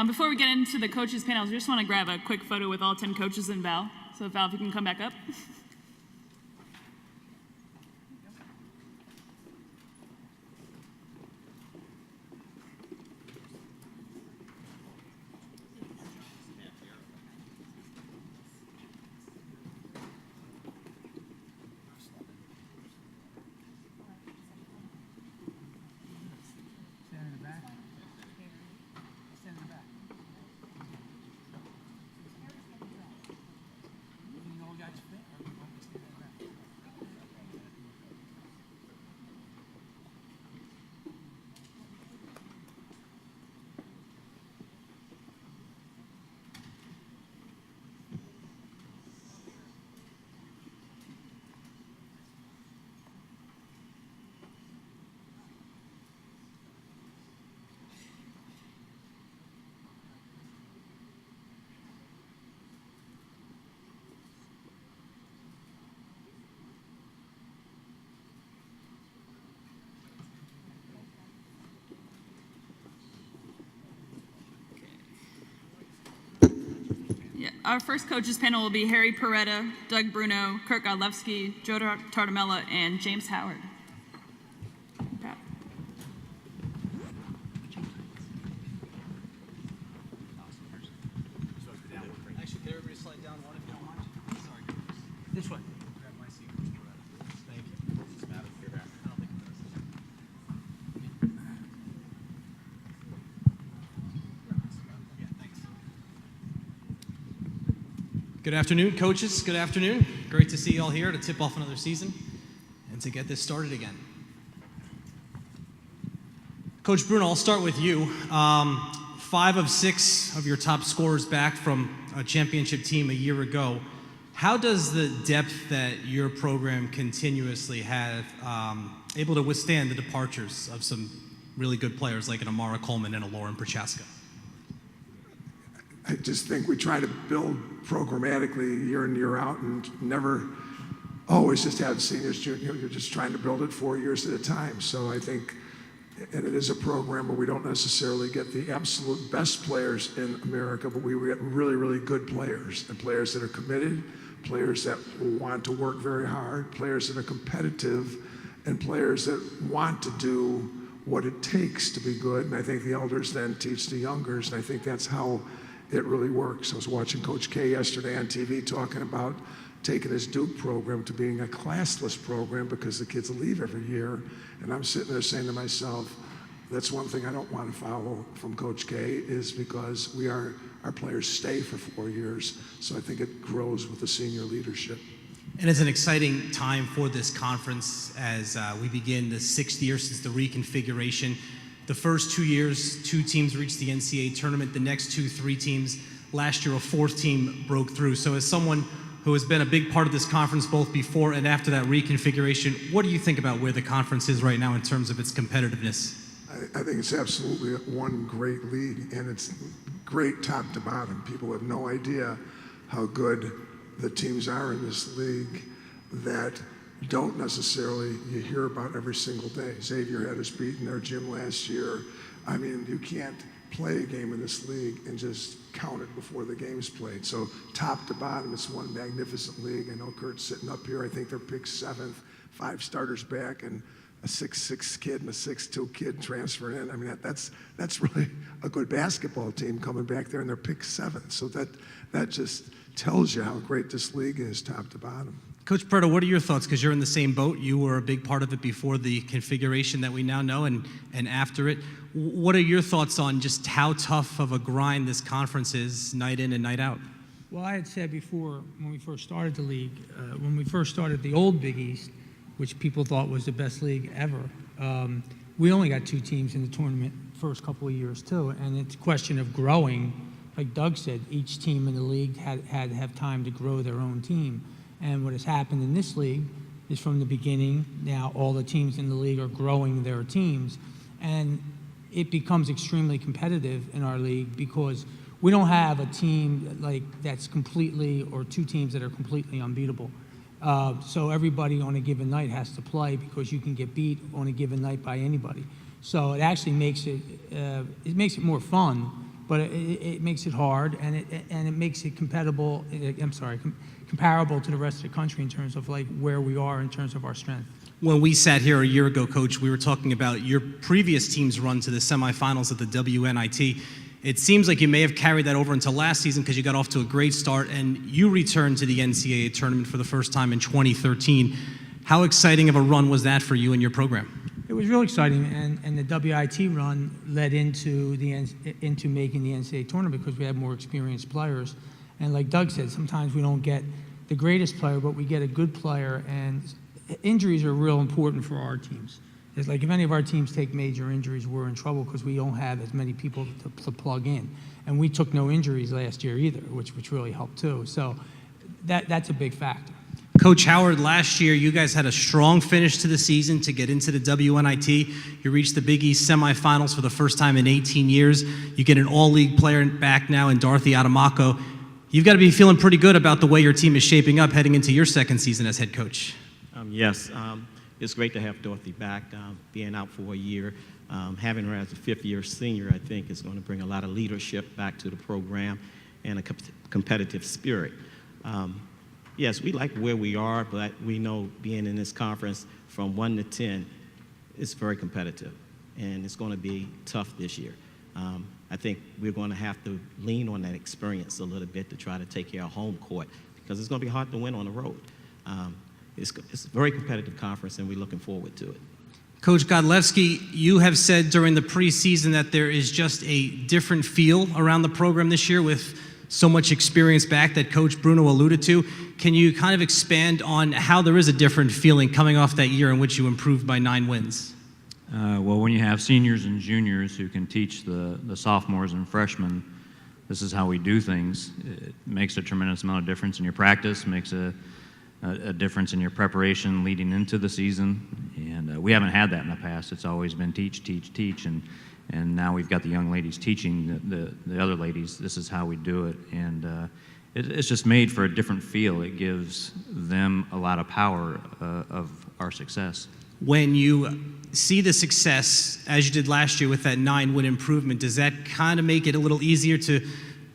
Before we get into the coaches panel, I just want to grab a quick photo with all 10 coaches and Val. So Val, if you can come back up. Yeah, our first coaches panel will be Harry Peretta, Doug Bruno, Kurt Godlewski, Joe Tartamella, and James Howard. Pat. Actually, can everybody slide down one if you don't mind? Sorry. This way. Grab my seat. Thank you. Does this matter? I don't think it does. Yeah, thanks. Good afternoon, coaches. Good afternoon. Great to see you all here to tip off another season and to get this started again. Coach Bruno, I'll start with you. 5 of 6 of your top scorers back from a championship team a year ago. How does the depth that your program continuously have able to withstand the departures of some really good players like an Amara Coleman and a Lauren Prochaska? I just think we try to build programmatically year in, year out, and never always just have seniors, juniors. You're just trying to build it 4 years at a time. So I think, and it is a program where we don't necessarily get the absolute best players in America, but we get really, really good players, and players that are committed, players that want to work very hard, players that are competitive, and players that want to do what it takes to be good. And I think the elders then teach the youngers, and I think that's how it really works. I was watching Coach K yesterday on TV talking about taking his Duke program to being a classless program because the kids leave every year. And I'm sitting there saying to myself, that's one thing I don't want to follow from Coach K, is because our players stay for 4 years. So I think it grows with the senior leadership. And it's an exciting time for this conference as we begin the 6th year since the reconfiguration. The first 2 years, 2 teams reached the NCAA tournament. The next 2, 3 teams. Last year, a 4th team broke through. So as someone who has been a big part of this conference both before and after that reconfiguration, what do you think about where the conference is right now in terms of its competitiveness? I think it's absolutely one great league, and it's great top to bottom. People have no idea how good the teams are in this league that don't necessarily you hear about every single day. Xavier had us beat in their gym last year. I mean, you can't play a game in this league and just count it before the game's played. So top to bottom, it's one magnificent league. I know Kurt's sitting up here. I think they're picked 7th, 5 starters back, and a 6'6" kid and a 6'2" kid transferring in. I mean, that's really a good basketball team coming back there, and they're picked 7th. So that just tells you how great this league is, top to bottom. Coach Peretta, what are your thoughts? Because you're in the same boat. You were a big part of it before the configuration that we now know and after it. What are your thoughts on just how tough of a grind this conference is night in and night out? Well, I had said before when we first started the league, when we first started the old Big East, which people thought was the best league ever, we only got 2 teams in the tournament first couple of years too, and it's a question of growing. Like Doug said, each team in the league had to have time to grow their own team. And what has happened in this league is from the beginning, now all the teams in the league are growing their teams. And it becomes extremely competitive in our league because we don't have a team like that's completely, or 2 teams that are completely unbeatable. So everybody on a given night has to play because you can get beat on a given night by anybody. So it actually makes it more fun but it makes it hard, and it makes it comparable to the rest of the country in terms of like where we are in terms of our strength. When we sat here a year ago, Coach, we were talking about your previous team's run to the semifinals of the WNIT. It seems like you may have carried that over into last season because you got off to a great start, and you returned to the NCAA tournament for the first time in 2013. How exciting of a run was that for you and your program? It was real exciting, and the WIT run led into making the NCAA tournament because we had more experienced players. And like Doug said, sometimes we don't get the greatest player, but we get a good player, and injuries are real important for our teams. It's like if any of our teams take major injuries, we're in trouble because we don't have as many people to plug in. And we took no injuries last year either, which really helped too. So that's a big factor. Coach Howard, last year you guys had a strong finish to the season to get into the WNIT. You reached the Big East semifinals for the first time in 18 years. You get an all-league player back now in Dorothy Adamako. You've got to be feeling pretty good about the way your team is shaping up heading into your second season as head coach. Yes, it's great to have Dorothy back, being out for a year. Having her as a fifth-year senior, I think, is going to bring a lot of leadership back to the program and a competitive spirit. Yes, we like where we are, but we know being in this conference from 1 to 10, it's very competitive, and it's going to be tough this year. I think we're going to have to lean on that experience a little bit to try to take care of home court because it's going to be hard to win on the road. It's a very competitive conference, and we're looking forward to it. Coach Godlewski, you have said during the preseason that there is just a different feel around the program this year with so much experience back that Coach Bruno alluded to. Can you kind of expand on how there is a different feeling coming off that year in which you improved by 9 wins? Well, when you have seniors and juniors who can teach the sophomores and freshmen, this is how we do things. It makes a tremendous amount of difference in your practice, makes a difference in your preparation leading into the season, and we haven't had that in the past. It's always been teach, teach, teach, and now we've got the young ladies teaching the other ladies. This is how we do it, and it's just made for a different feel. It gives them a lot of power of our success. When you see the success, as you did last year with that 9-win improvement, does that kind of make it a little easier to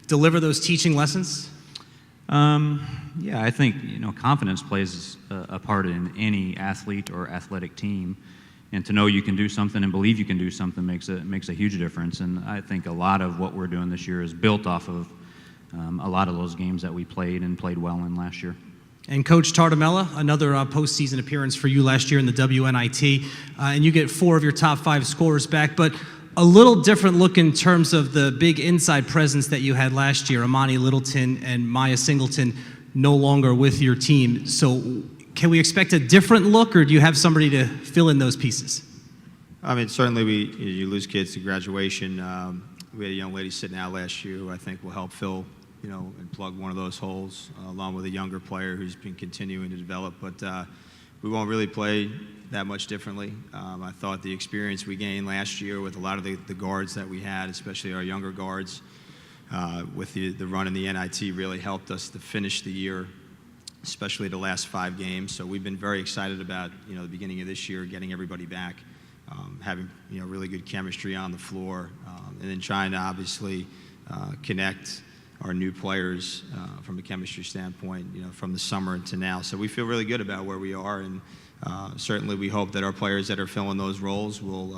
deliver those teaching lessons? Yeah, I think confidence plays a part in any athlete or athletic team, and to know you can do something and believe you can do something makes a huge difference. And I think a lot of what we're doing this year is built off of a lot of those games that we played well in last year. And Coach Tartamella, another postseason appearance for you last year in the WNIT, and you get 4 of your top 5 scorers back, but a little different look in terms of the big inside presence that you had last year. Amani Littleton and Maya Singleton no longer with your team. So can we expect a different look, or do you have somebody to fill in those pieces? I mean, certainly you lose kids to graduation. We had a young lady sitting out last year who I think will help fill, and plug one of those holes, along with a younger player who's been continuing to develop. But we won't really play that much differently. I thought the experience we gained last year with a lot of the guards that we had, especially our younger guards, with the run in the NIT really helped us to finish the year, especially the last 5 games. So we've been very excited about the beginning of this year, getting everybody back, having really good chemistry on the floor, and then trying to obviously connect our new players from a chemistry standpoint, from the summer to now. So we feel really good about where we are, and certainly we hope that our players that are filling those roles will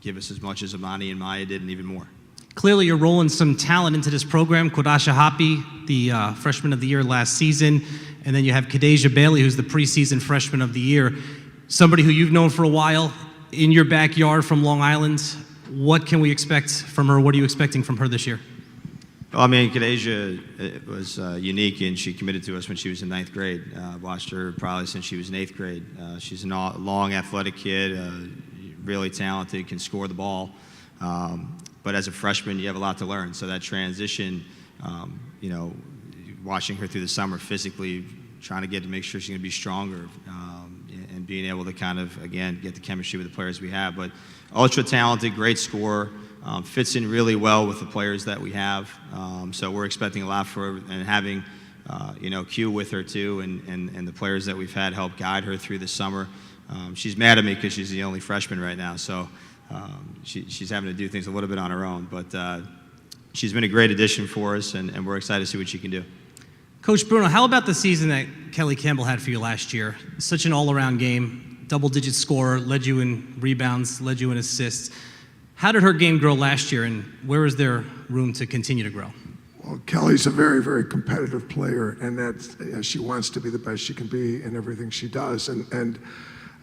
give us as much as Amani and Maya did, and even more. Clearly, you're rolling some talent into this program. Kodasha Hapi, the freshman of the year last season, and then you have Kadeja Bailey, who's the preseason freshman of the year. Somebody who you've known for a while, in your backyard from Long Island. What can we expect from her? What are you expecting from her this year? Well, I mean, Kadeja was unique, and she committed to us when she was in 9th grade. Watched her probably since she was in 8th grade. She's a long, athletic kid, really talented, can score the ball. But as a freshman, you have a lot to learn. So that transition, watching her through the summer physically, trying to get to make sure she's going to be stronger, and being able to kind of, again, get the chemistry with the players we have. But ultra talented, great scorer, fits in really well with the players that we have. So we're expecting a lot for her, and having, Q with her too, and the players that we've had help guide her through the summer. She's mad at me because she's the only freshman right now. So she's having to do things a little bit on her own, but she's been a great addition for us, and we're excited to see what she can do. Coach Bruno, how about the season that Kelly Campbell had for you last year? Such an all-around game, double-digit scorer, led you in rebounds, led you in assists. How did her game grow last year, and where is there room to continue to grow? Well, Kelly's a very, very competitive player, and that she wants to be the best she can be in everything she does. And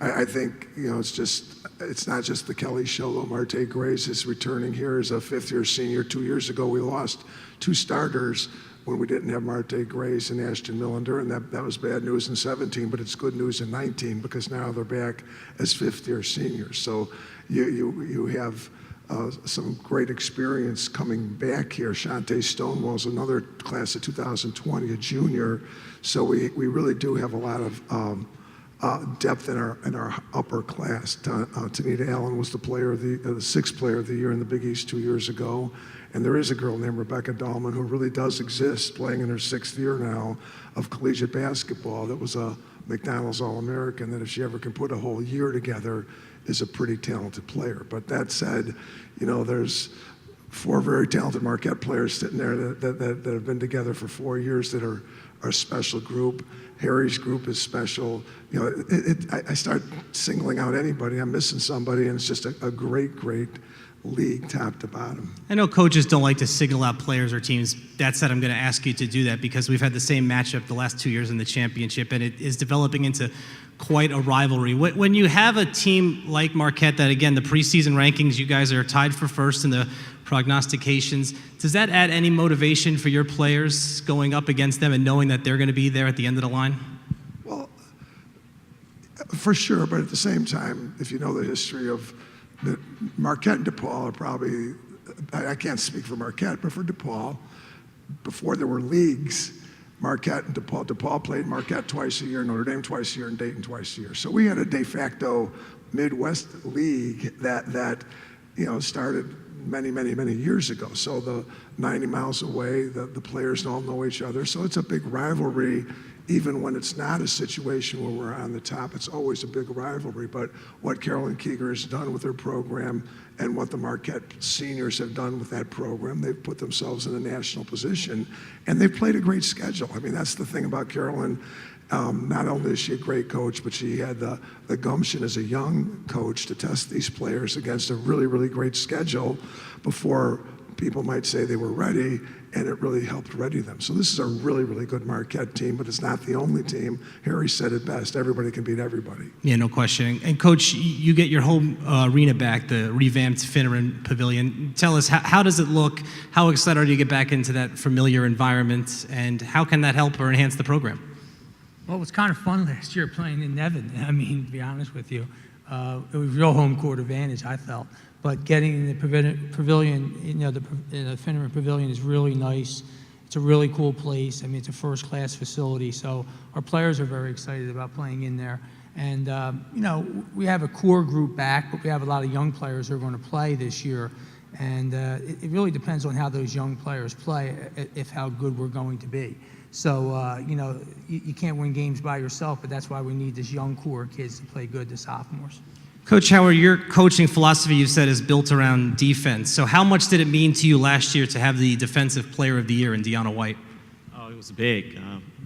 I think, it's not just the Kelly show, though. Marte Grace is returning here as a fifth-year senior. 2 years ago, we lost 2 starters when we didn't have Marte Grace and Ashton Millender, and that was bad news in 17, but it's good news in 19 because now they're back as fifth-year seniors. So you have some great experience coming back here. Shantae Stonewall's another class of 2020, a junior. So we really do have a lot of depth in our upper class. Tanita Allen was the sixth player of the year in the Big East 2 years ago. And there is a girl named Rebecca Dahlman who really does exist, playing in her 6th year now of collegiate basketball. That was a McDonald's All-American that if she ever can put a whole year together is a pretty talented player. But that said, there's 4 very talented Marquette players sitting there that have been together for 4 years that are a special group. Harry's group is special. I start singling out anybody. I'm missing somebody, and it's just a great league top to bottom. I know coaches don't like to signal out players or teams. That said, I'm going to ask you to do that because we've had the same matchup the last 2 years in the championship, and it is developing into quite a rivalry. When you have a team like Marquette that, again, the preseason rankings, you guys are tied for first in the prognostications, does that add any motivation for your players going up against them and knowing that they're going to be there at the end of the line? Well, for sure, but at the same time, if you know the history of Marquette and DePaul are probably, I can't speak for Marquette, but for DePaul, before there were leagues, Marquette and DePaul played Marquette twice a year, Notre Dame twice a year, and Dayton twice a year. So we had a de facto Midwest league that started many years ago. So the 90 miles away, the players all know each other. So it's a big rivalry. Even when it's not a situation where we're on the top, it's always a big rivalry. But what Carolyn Keeger has done with her program and what the Marquette seniors have done with that program, they've put themselves in a national position, and they've played a great schedule. I mean, that's the thing about Carolyn. Not only is she a great coach, but she had the gumption as a young coach to test these players against a really great schedule before people might say they were ready, and it really helped ready them. So this is a really good Marquette team, but it's not the only team. Harry said it best, everybody can beat everybody. Yeah, no question. And Coach, you get your home arena back, the revamped Finneran Pavilion. Tell us, how does it look? How excited are you to get back into that familiar environment, and how can that help or enhance the program? Well, it was kind of fun last year playing in Nevin. I mean, to be honest with you, it was real home court advantage, I felt. But getting in the pavilion, the Finneran Pavilion is really nice. It's a really cool place. I mean, it's a first-class facility. So our players are very excited about playing in there. And, we have a core group back, but we have a lot of young players who are going to play this year. And it really depends on how those young players play, if how good we're going to be. So, you can't win games by yourself, but that's why we need this young core of kids to play good, the sophomores. Coach Howard, your coaching philosophy, you said, is built around defense. So how much did it mean to you last year to have the Defensive Player of the Year in Dionna White? Oh, it was big.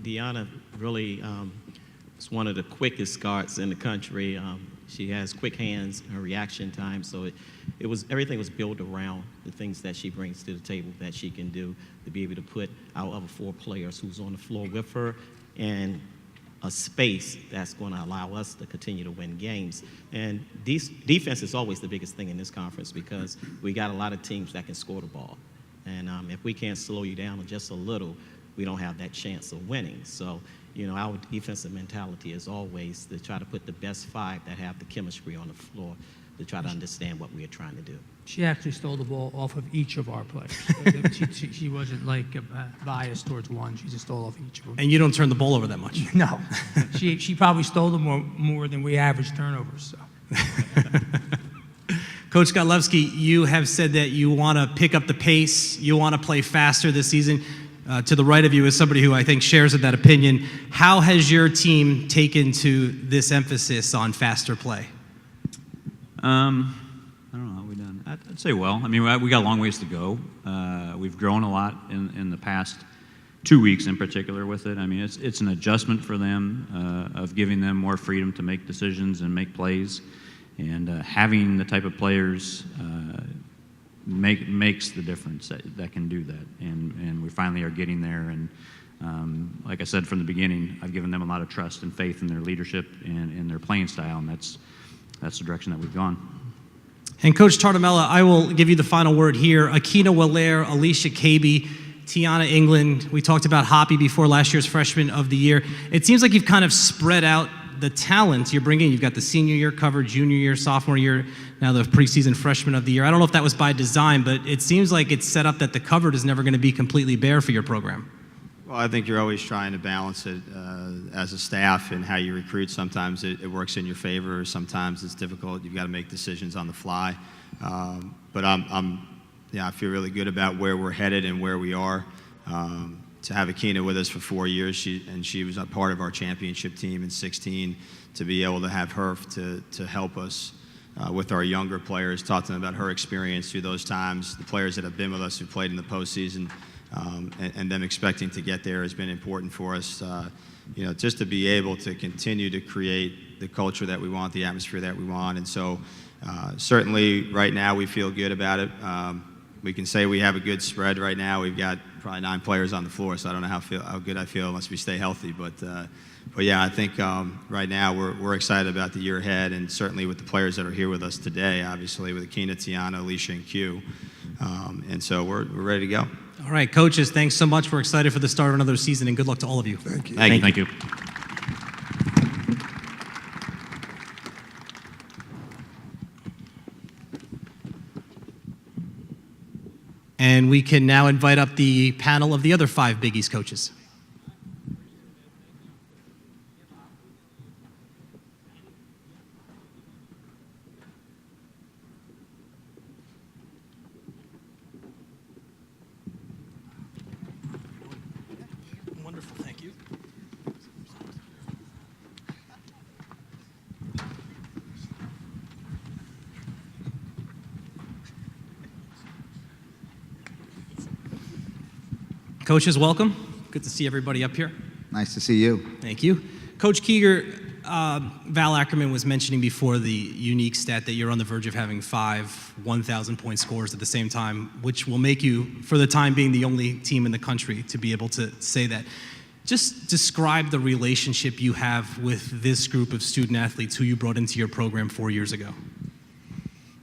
Dionna really is one of the quickest guards in the country. She has quick hands, her reaction time, so everything was built around the things that she brings to the table that she can do to be able to put our other 4 players who's on the floor with her and a space that's going to allow us to continue to win games. And defense is always the biggest thing in this conference because we got a lot of teams that can score the ball. And if we can't slow you down just a little, we don't have that chance of winning. So, our defensive mentality is always to try to put the best 5 that have the chemistry on the floor to try to understand what we are trying to do. She actually stole the ball off of each of our players. she wasn't biased towards one. She just stole off each of them. And you don't turn the ball over that much. No. She probably stole them more than we average turnovers. So. Coach Godlewski, you have said that you want to pick up the pace. You want to play faster this season. To the right of you is somebody who I think shares that opinion. How has your team taken to this emphasis on faster play? I don't know how we done. I'd say well. I mean, we got a long ways to go. We've grown a lot in the past 2 weeks in particular with it. I mean, it's an adjustment for them of giving them more freedom to make decisions and make plays. And having the type of players makes the difference that can do that. And we finally are getting there. And like I said from the beginning, I've given them a lot of trust and faith in their leadership and in their playing style, and that's the direction that we've gone. And Coach Tartamella, I will give you the final word here. Akina, Wellere, Alicia, Kaity, Tiana, England. We talked about Hoppy before, last year's Freshman of the Year. It seems like you've kind of spread out the talent you're bringing. You've got the senior year covered, junior year, sophomore year, now the preseason Freshman of the Year. I don't know if that was by design, but it seems like it's set up that the cupboard is never going to be completely bare for your program. Well, I think you're always trying to balance it as a staff and how you recruit. Sometimes it works in your favor. Sometimes it's difficult. You've got to make decisions on the fly. But I feel really good about where we're headed and where we are. To have Akina with us for 4 years, she was a part of our championship team in 2016. To be able to have her to help us with our younger players, talk to them about her experience through those times, the players that have been with us who played in the postseason. And them expecting to get there has been important for us, just to be able to continue to create the culture that we want, the atmosphere that we want. And so certainly right now we feel good about it. We can say we have a good spread right now. We've got probably 9 players on the floor, so I don't know how good I feel unless we stay healthy. But yeah, I think right now we're excited about the year ahead, and certainly with the players that are here with us today, obviously with Akina, Tiana, Alicia, and Q. And so we're ready to go. All right, coaches, thanks so much. We're excited for the start of another season, and good luck to all of you. Thank you. Thank you. And we can now invite up the panel of the other 5 Big East coaches. Wonderful, thank you. Coaches, welcome. Good to see everybody up here. Nice to see you. Thank you. Coach Keeger, Val Ackerman was mentioning before the unique stat that you're on the verge of having 5 1,000-point scores at the same time, which will make you, for the time being, the only team in the country to be able to say that. Just describe the relationship you have with this group of student athletes who you brought into your program 4 years ago.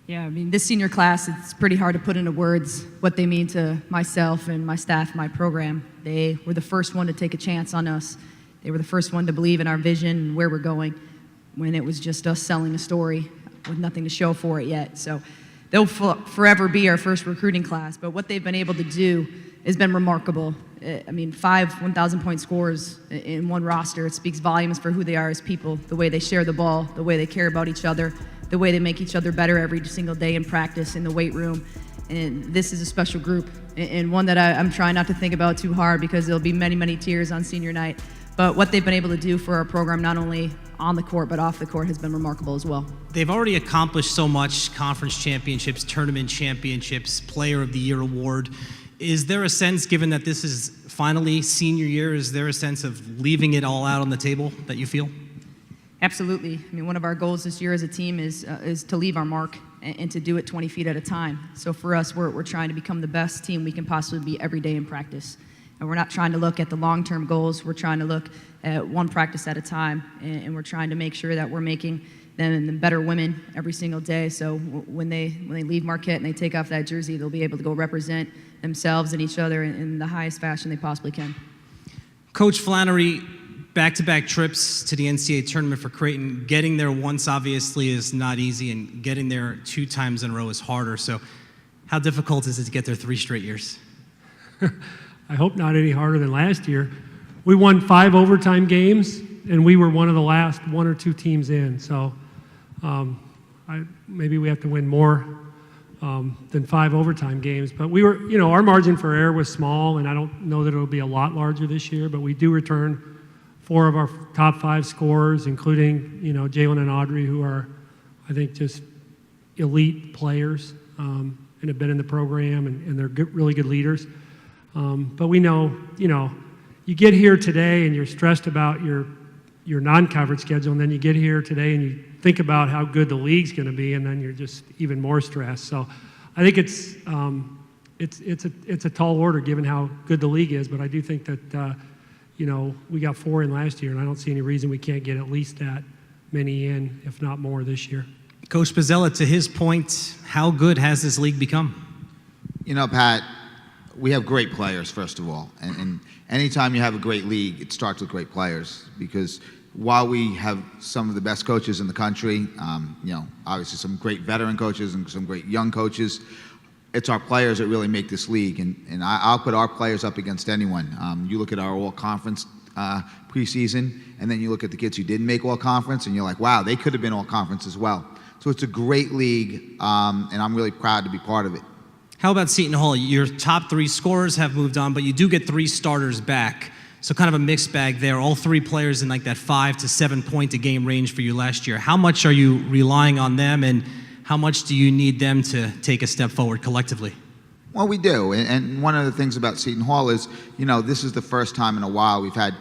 Yeah, I mean, this senior class, it's pretty hard to put into words what they mean to myself and my staff, my program. They were the first one to take a chance on us. They were the first one to believe in our vision and where we're going when it was just us selling a story with nothing to show for it yet. So they'll forever be our first recruiting class. But what they've been able to do has been remarkable. I mean, 5 1,000-point scores in one roster, it speaks volumes for who they are as people, the way they share the ball, the way they care about each other, the way they make each other better every single day in practice, in the weight room. And this is a special group, and one that I'm trying not to think about too hard because there'll be many, many tears on senior night. But what they've been able to do for our program, not only on the court but off the court, has been remarkable as well. They've already accomplished so much: conference championships, tournament championships, Player of the Year award. Is there a sense, given that this is finally senior year, is there a sense of leaving it all out on the table that you feel? Absolutely. I mean, one of our goals this year as a team is to leave our mark and to do it 20 feet at a time. So for us, we're trying to become the best team we can possibly be every day in practice. And we're not trying to look at the long-term goals. We're trying to look at one practice at a time, and we're trying to make sure that we're making them better women every single day. So when they leave Marquette and they take off that jersey, they'll be able to go represent themselves and each other in the highest fashion they possibly can. Coach Flannery, back-to-back trips to the NCAA tournament for Creighton. Getting there once, obviously, is not easy, and getting there 2 times in a row is harder. So how difficult is it to get there 3 straight years? I hope not any harder than last year. We won 5 overtime games, and we were one of the last 1 or 2 teams in. So maybe we have to win more than 5 overtime games. But we were, our margin for error was small, and I don't know that it'll be a lot larger this year, but we do return 4 of our top 5 scorers, including, Jaylyn and Audrey, who are, I think, just elite players. and have been in the program, and they're good, really good leaders. But we know, you get here today and you're stressed about your non-conference schedule, and then you get here today and you think about how good the league's going to be, and then you're just even more stressed. So I think it's a tall order given how good the league is, but I do think that we got 4 in last year, and I don't see any reason we can't get at least that many in, if not more, this year. Coach Pizzella, to his point, how good has this league become? Pat, we have great players, first of all. And anytime you have a great league, it starts with great players. Because while we have some of the best coaches in the country, obviously some great veteran coaches and some great young coaches, it's our players that really make this league. And I'll put our players up against anyone. You look at our all-conference preseason, and then you look at the kids who didn't make all-conference, and you're like, wow, they could have been all-conference as well. So it's a great league, and I'm really proud to be part of it. How about Seton Hall? Your top 3 scorers have moved on, but you do get 3 starters back. So kind of a mixed bag there. All 3 players in like that 5 to 7 point a game range for you last year. How much are you relying on them, and how much do you need them to take a step forward collectively? Well, we do. And one of the things about Seton Hall is, this is the first time in a while we've had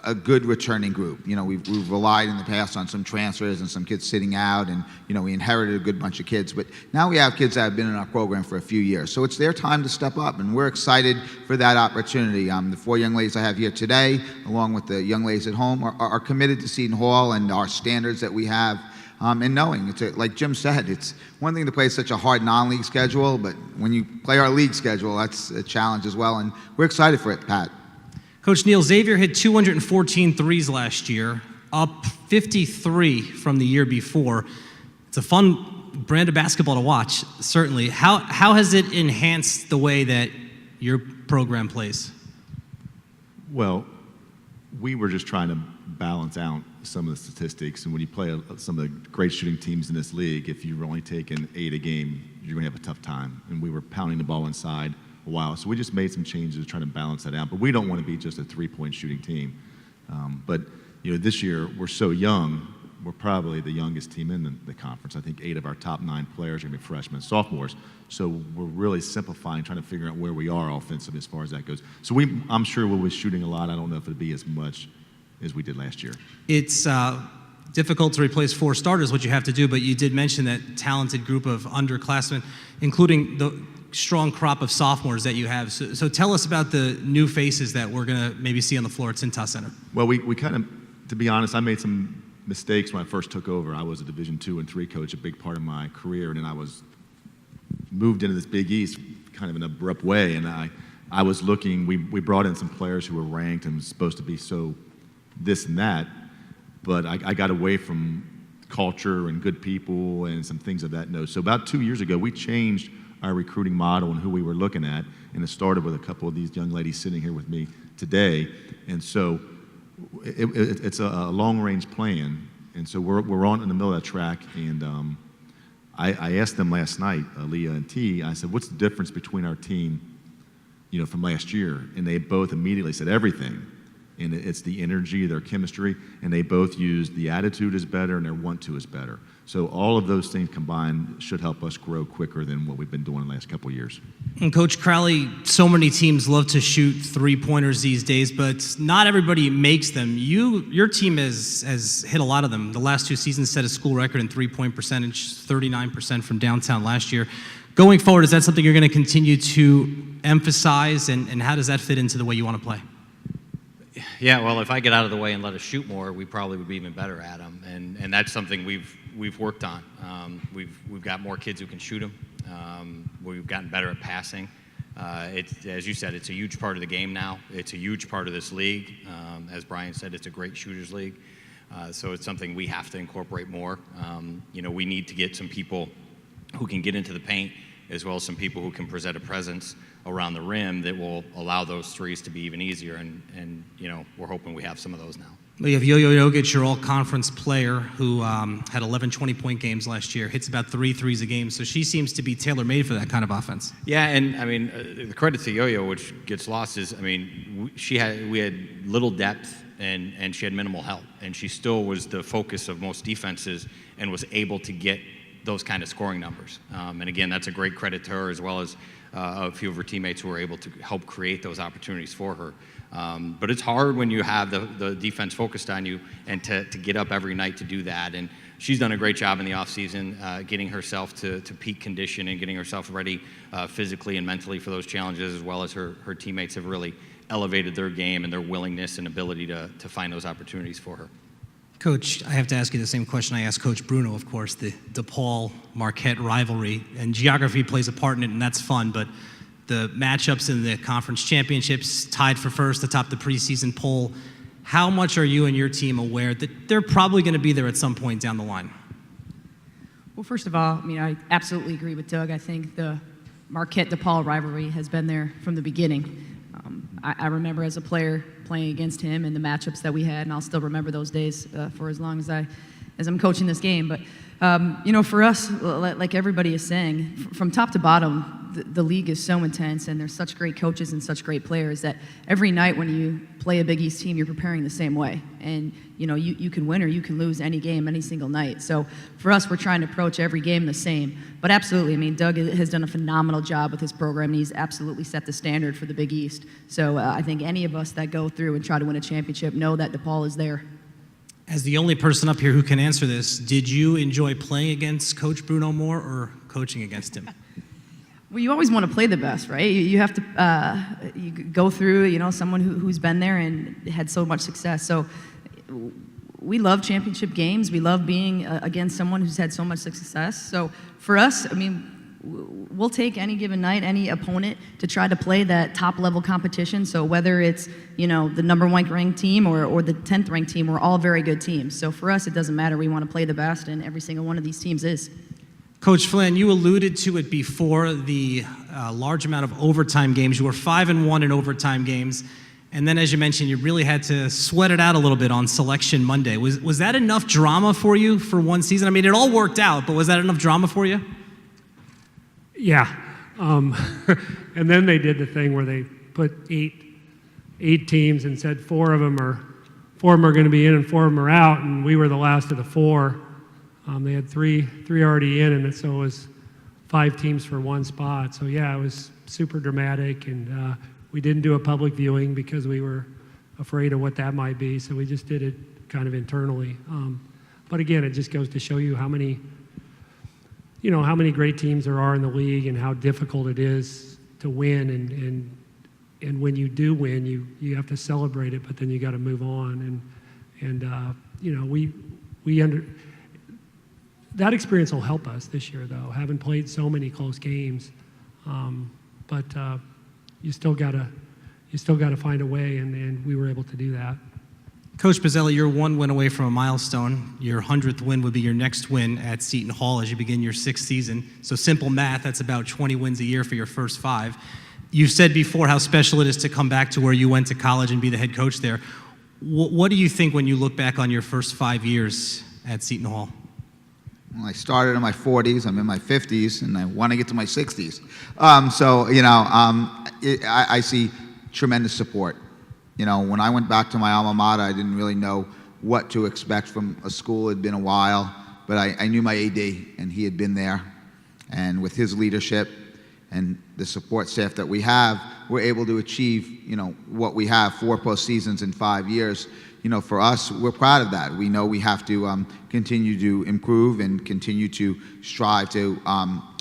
a good returning group. We've relied in the past on some transfers and some kids sitting out, and, we inherited a good bunch of kids. But now we have kids that have been in our program for a few years. So it's their time to step up, and we're excited for that opportunity. The 4 young ladies I have here today, along with the young ladies at home, are committed to Seton Hall and our standards that we have. And knowing, like Jim said, it's one thing to play such a hard non-league schedule, but when you play our league schedule, that's a challenge as well, and we're excited for it, Pat. Coach Neal, Xavier hit 214 threes last year, up 53 from the year before. It's a fun brand of basketball to watch, certainly. How has it enhanced the way that your program plays? Well, we were just trying to balance out some of the statistics, and when you play some of the great shooting teams in this league, if you're only taking 8 a game, you're going to have a tough time. And we were pounding the ball inside a while, so we just made some changes trying to balance that out. But we don't want to be just a 3-point shooting team. But this year we're so young. We're probably the youngest team in the conference. I think 8 of our top 9 players are going to be freshmen and sophomores. So we're really simplifying, trying to figure out where we are offensively as far as that goes. So I'm sure we'll be shooting a lot. I don't know if it'll be as much as we did last year. It's difficult to replace 4 starters, what you have to do, but you did mention that talented group of underclassmen, including the strong crop of sophomores that you have. So tell us about the new faces that we're going to maybe see on the floor at Cintas Center. Well, we kind of, to be honest, I made some mistakes when I first took over. I was a Division II and III coach, a big part of my career, and then I was moved into this Big East kind of in an abrupt way, and I was looking, we brought in some players who were ranked and was supposed to be so this and that, but I got away from culture and good people and some things of that note. So about 2 years ago, we changed our recruiting model and who we were looking at, and it started with a couple of these young ladies sitting here with me today. And so it's a long-range plan, and so we're on in the middle of that track. And I asked them last night, Leah and T, I said, what's the difference between our team, from last year? And they both immediately said everything. And it's the energy, their chemistry, and they both use the attitude is better and their want-to is better. So all of those things combined should help us grow quicker than what we've been doing the last couple of years. And Coach Crowley, so many teams love to shoot 3-pointers these days, but not everybody makes them. Your team has hit a lot of them. The last 2 seasons set a school record in 3-point percentage, 39% from downtown last year. Going forward, is that something you're going to continue to emphasize, and how does that fit into the way you want to play? Yeah, well, if I get out of the way and let us shoot more, we probably would be even better at them, and that's something we've worked on. We've got more kids who can shoot them. We've gotten better at passing. It's, as you said, it's a huge part of the game now. It's a huge part of this league. As Brian said, it's a great shooters league, so it's something we have to incorporate more. We need to get some people who can get into the paint, as well as some people who can present a presence around the rim that will allow those threes to be even easier, and we're hoping we have some of those now. You have Yo-Yo Nogic, your all-conference player, who had 11 20-point games last year, hits about 3 threes a game, so she seems to be tailor-made for that kind of offense. Yeah, and I mean, the credit to Yo-Yo, which gets lost, is, I mean, we had little depth, and she had minimal help, and she still was the focus of most defenses and was able to get those kind of scoring numbers. And again, that's a great credit to her, as well as a few of her teammates who were able to help create those opportunities for her. But it's hard when you have the defense focused on you and to get up every night to do that. And she's done a great job in the offseason getting herself to peak condition and getting herself ready physically and mentally for those challenges, as well as her teammates have really elevated their game and their willingness and ability to find those opportunities for her. Coach, I have to ask you the same question I asked Coach Bruno, of course, the DePaul Marquette rivalry, and geography plays a part in it, and that's fun, but the matchups in the conference championships, tied for first atop the preseason poll, how much are you and your team aware that they're probably going to be there at some point down the line? Well, first of all, I mean, I absolutely agree with Doug. I think the Marquette-DePaul rivalry has been there from the beginning. I remember as a player playing against him and the matchups that we had, and I'll still remember those days for as long as I'm coaching this game. But for us, like everybody is saying, from top to bottom, the league is so intense, and there's such great coaches and such great players that every night when you play a Big East team, you're preparing the same way. And you can win or you can lose any game, any single night. So for us, we're trying to approach every game the same. But absolutely, I mean, Doug has done a phenomenal job with his program, and he's absolutely set the standard for the Big East. So I think any of us that go through and try to win a championship know that DePaul is there. As the only person up here who can answer this, did you enjoy playing against Coach Bruno more or coaching against him? Well, you always want to play the best, right? You have to you go through, someone who's been there and had so much success. So we love championship games. We love being against someone who's had so much success. So for us, I mean, we'll take any given night, any opponent, to try to play that top-level competition. So whether it's, the number 1 ranked team or the 10th ranked team, we're all very good teams. So for us, it doesn't matter. We want to play the best, and every single one of these teams is. Coach Flynn, you alluded to it before, the large amount of overtime games. You were 5-1 in overtime games. And then, as you mentioned, you really had to sweat it out a little bit on Selection Monday. Was that enough drama for you for one season? I mean, it all worked out, but was that enough drama for you? Yeah. And then they did the thing where they put eight teams and said four of them are going to be in and 4 of them are out, and we were the last of the 4. They had three already in, and so it was 5 teams for 1 spot. So yeah, it was super dramatic, and we didn't do a public viewing because we were afraid of what that might be. So we just did it kind of internally. But again, it just goes to show you how many great teams there are in the league and how difficult it is to win. And when you do win, you have to celebrate it, but then you got to move on. That experience will help us this year, though. Having played so many close games, but you still gotta find a way, and we were able to do that. Coach Boselli, you're 1 win away from a milestone. Your 100th win would be your next win at Seton Hall as you begin your 6th season. So simple math, that's about 20 wins a year for your first 5. You've said before how special it is to come back to where you went to college and be the head coach there. What do you think when you look back on your first 5 years at Seton Hall? Well, I started in my 40s, I'm in my 50s, and I want to get to my 60s. I see tremendous support. When I went back to my alma mater, I didn't really know what to expect from a school. It had been a while, but I knew my AD, and he had been there. And with his leadership and the support staff that we have, we're able to achieve, what we have, 4 postseasons in 5 years. For us, we're proud of that. We know we have to continue to improve and continue to strive to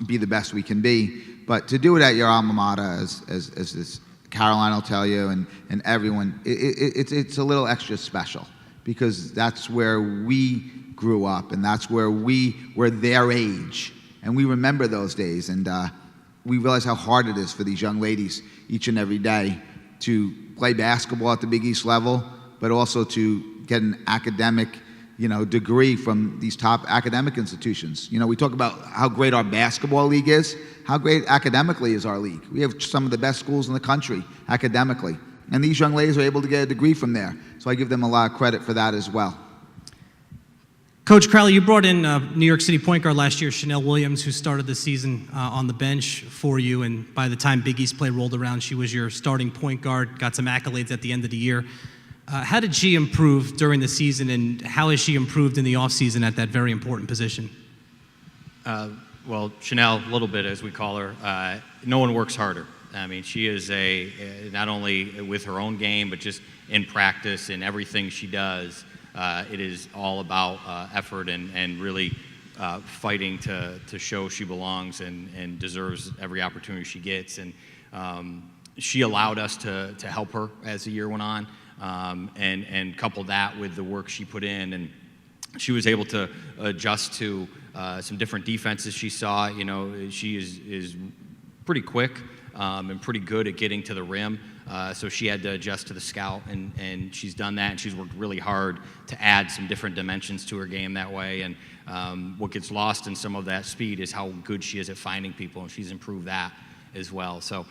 be the best we can be. But to do it at your alma mater, as this Caroline will tell you, and everyone, it's a little extra special because that's where we grew up, and that's where we were their age, and we remember those days, and we realize how hard it is for these young ladies each and every day to play basketball at the Big East level, but also to get an academic, degree from these top academic institutions. We talk about how great our basketball league is. How great academically is our league? We have some of the best schools in the country academically. And these young ladies are able to get a degree from there. So I give them a lot of credit for that as well. Coach Crowley, you brought in New York City point guard last year, Chanel Williams, who started the season on the bench for you. And by the time Big East play rolled around, she was your starting point guard, got some accolades at the end of the year. How did she improve during the season, and how has she improved in the offseason at that very important position? Well, Chanel, a little bit as we call her, no one works harder. I mean, she is not only with her own game, but just in practice and everything she does, it is all about effort and really fighting to show she belongs and deserves every opportunity she gets. And she allowed us to help her as the year went on, and couple that with the work she put in. And she was able to adjust to some different defenses she saw. You know, she is pretty quick and pretty good at getting to the rim. So she had to adjust to the scout, and she's done that, and she's worked really hard to add some different dimensions to her game that way. And what gets lost in some of that speed is how good she is at finding people, and she's improved that as well. So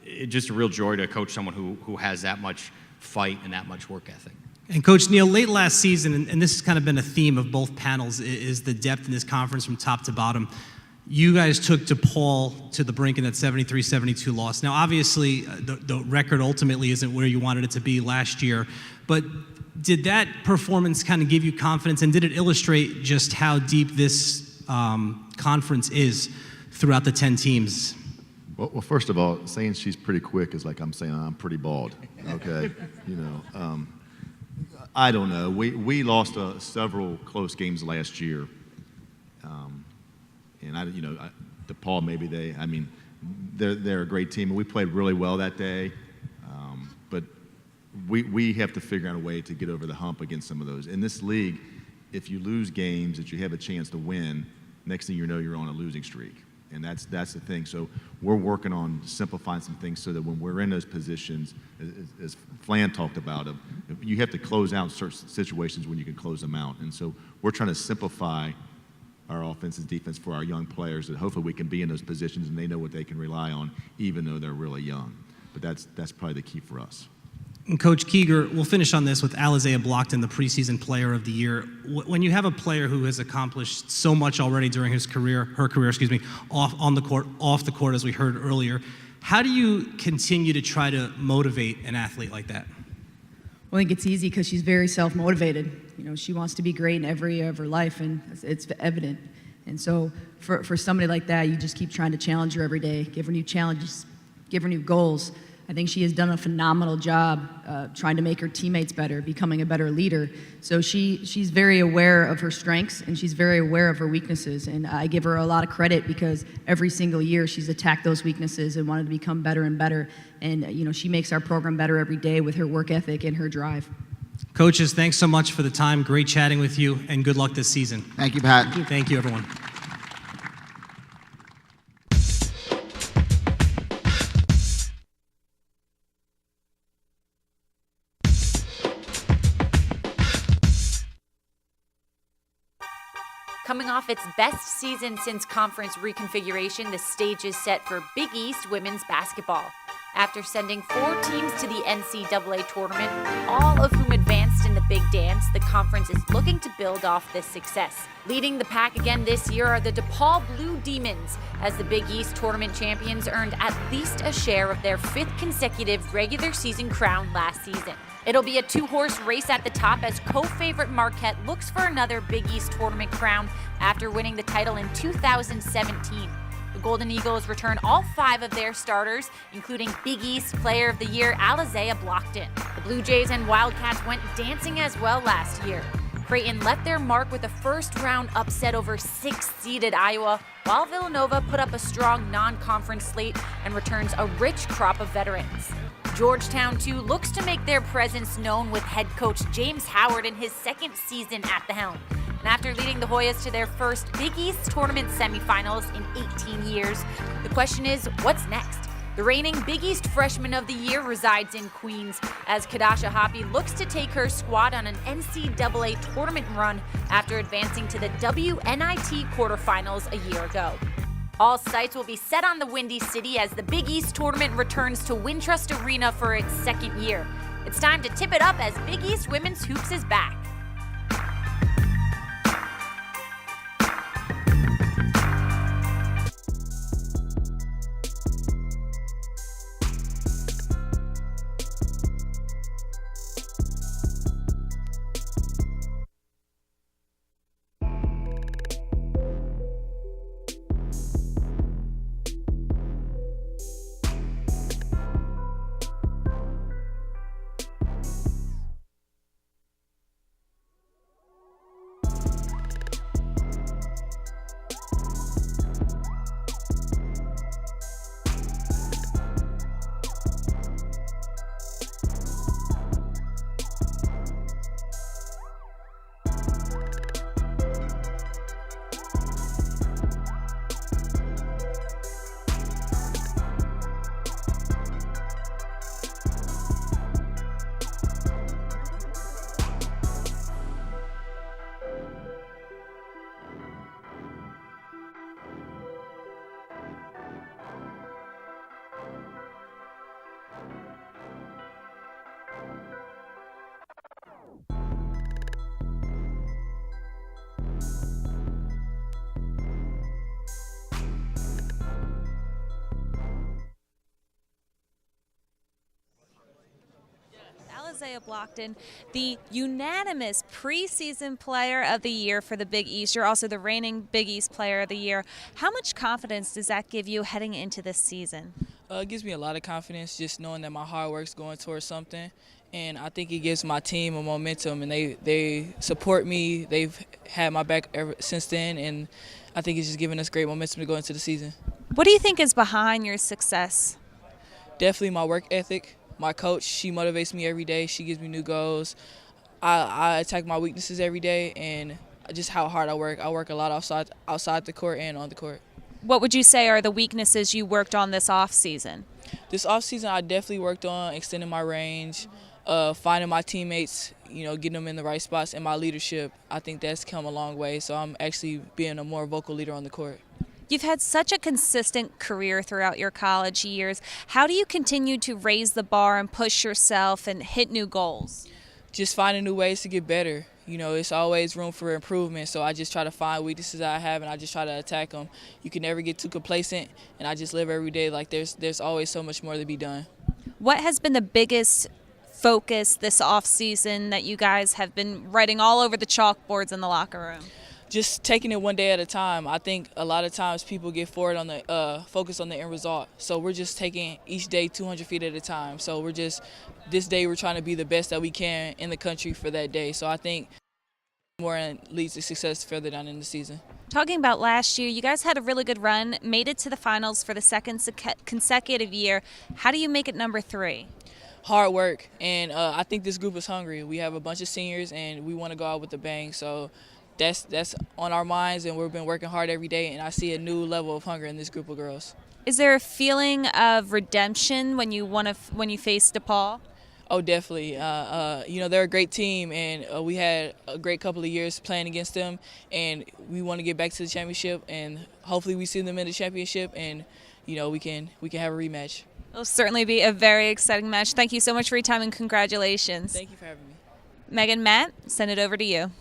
it's just a real joy to coach someone who has that much fight and that much work ethic. And Coach Neal, late last season, and this has kind of been a theme of both panels, is the depth in this conference from top to bottom. You guys took DePaul to the brink in that 73-72 loss. Now, obviously, the record ultimately isn't where you wanted it to be last year, but did that performance kind of give you confidence, and did it illustrate just how deep this conference is throughout the 10 teams? Well, first of all, saying she's pretty quick is like I'm saying I'm pretty bald, okay? You know, I don't know. We lost several close games last year. And DePaul, maybe they're a great team, and we played really well that day. But we have to figure out a way to get over the hump against some of those. In this league, if you lose games that you have a chance to win, next thing you know, you're on a losing streak. And that's the thing. So we're working on simplifying some things so that when we're in those positions, as Flan talked about, you have to close out certain situations when you can close them out. And so we're trying to simplify our offense and defense for our young players, that hopefully we can be in those positions and they know what they can rely on, even though they're really young. But that's probably the key for us. And Coach Keeger, we'll finish on this with Allazia Blockton, the preseason player of the year. When you have a player who has accomplished so much already during her career, off the court, as we heard earlier, how do you continue to try to motivate an athlete like that? Well, I think it's easy because she's very self-motivated. You know, she wants to be great in every area of her life, and it's evident. And so for somebody like that, you just keep trying to challenge her every day, give her new challenges, give her new goals. I think she has done a phenomenal job trying to make her teammates better, becoming a better leader. So she's very aware of her strengths, and she's very aware of her weaknesses. And I give her a lot of credit because every single year she's attacked those weaknesses and wanted to become better and better. And you know, she makes our program better every day with her work ethic and her drive. Coaches, thanks so much for the time. Great chatting with you, and good luck this season. Thank you, Pat. Thank you, everyone. Coming off its best season since conference reconfiguration, the stage is set for Big East women's basketball. After sending 4 teams to the NCAA tournament, all of whom advanced in the Big Dance, the conference is looking to build off this success. Leading the pack again this year are the DePaul Blue Demons, as the Big East tournament champions earned at least a share of their 5th consecutive regular season crown last season. It'll be a 2-horse race at the top as co-favorite Marquette looks for another Big East tournament crown after winning the title in 2017. The Golden Eagles return all 5 of their starters, including Big East Player of the Year Allazia Blockton. The Blue Jays and Wildcats went dancing as well last year. Creighton left their mark with a first-round upset over 6th-seeded Iowa, while Villanova put up a strong non-conference slate and returns a rich crop of veterans. Georgetown, too, looks to make their presence known with head coach James Howard in his 2nd season at the helm. And after leading the Hoyas to their first Big East tournament semifinals in 18 years, the question is, what's next? The reigning Big East Freshman of the Year resides in Queens, as Kadasha Hoppe looks to take her squad on an NCAA tournament run after advancing to the WNIT quarterfinals a year ago. All sights will be set on the Windy City as the Big East tournament returns to Wintrust Arena for its 2nd year. It's time to tip it up as Big East Women's Hoops is back. Allazia Blockton, the unanimous preseason player of the year for the Big East. You're also the reigning Big East player of the year. How much confidence does that give you heading into this season? It gives me a lot of confidence just knowing that my hard work's going towards something. And I think it gives my team a momentum, and they support me. They've had my back ever since then, and I think it's just giving us great momentum to go into the season. What do you think is behind your success? Definitely my work ethic. My coach, she motivates me every day. She gives me new goals. I attack my weaknesses every day, and just how hard I work. I work a lot outside the court and on the court. What would you say are the weaknesses you worked on this off season? This off season, I definitely worked on extending my range, finding my teammates, getting them in the right spots, and my leadership. I think that's come a long way. So I'm actually being a more vocal leader on the court. You've had such a consistent career throughout your college years. How do you continue to raise the bar and push yourself and hit new goals? Just finding new ways to get better. It's always room for improvement, so I just try to find weaknesses I have, and I just try to attack them. You can never get too complacent, and I just live every day like there's always so much more to be done. What has been the biggest focus this off season that you guys have been writing all over the chalkboards in the locker room? Just taking it one day at a time. I think a lot of times people get forward on the focus on the end result. So we're just taking each day 200 feet at a time. So this day we're trying to be the best that we can in the country for that day. So I think more leads to success further down in the season. Talking about last year, you guys had a really good run, made it to the finals for the second consecutive year. How do you make it number 3? Hard work, and I think this group is hungry. We have a bunch of seniors, and we want to go out with a bang. So that's on our minds, and we've been working hard every day, and I see a new level of hunger in this group of girls. Is there a feeling of redemption when you face DePaul? Oh, definitely. They're a great team, and we had a great couple of years playing against them, and we want to get back to the championship, and hopefully we see them in the championship, and we can have a rematch. It'll certainly be a very exciting match. Thank you so much for your time, and congratulations. Thank you for having me. Megan, Matt, send it over to you.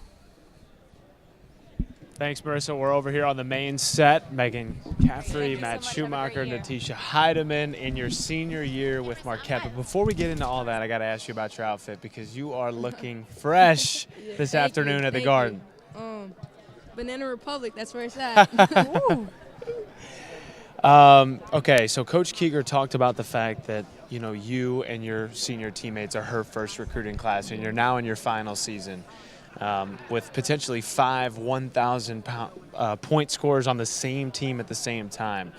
Thanks, Marissa. We're over here on the main set. Megan Caffrey, Matt Schumacher, Natisha Hiedeman in your senior year with Marquette. But before we get into all that, I got to ask you about your outfit because you are looking fresh this afternoon at the Garden. Banana Republic, that's where it's at. Okay, so Coach Keeger talked about the fact that, you and your senior teammates are her first recruiting class, and you're now in your final season. With potentially 5 1,000-point scorers on the same team at the same time.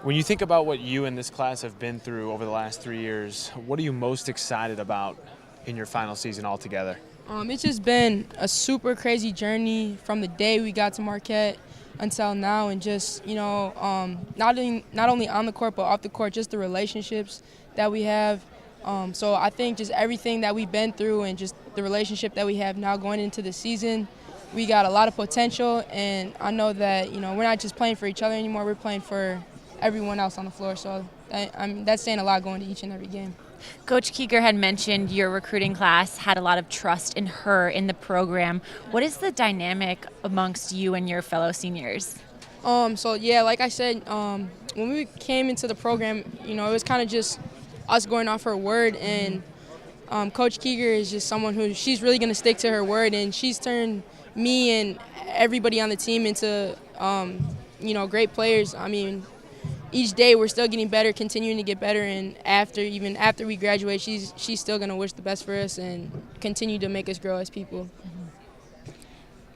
When you think about what you and this class have been through over the last 3 years, what are you most excited about in your final season altogether? It's just been a super crazy journey from the day we got to Marquette until now, and just, not only on the court but off the court, just the relationships that we have. So I think just everything that we've been through and just the relationship that we have now going into the season, we got a lot of potential, and I know that, we're not just playing for each other anymore, we're playing for everyone else on the floor. So that's saying a lot going to each and every game. Coach Keeger had mentioned your recruiting class had a lot of trust in her in the program. What is the dynamic amongst you and your fellow seniors? Like I said, when we came into the program, it was kind of just us going off her word, and Coach Keeger is just someone who she's really going to stick to her word, and she's turned me and everybody on the team into great players. I mean, each day we're still getting better, continuing to get better, and even after we graduate, she's still going to wish the best for us and continue to make us grow as people.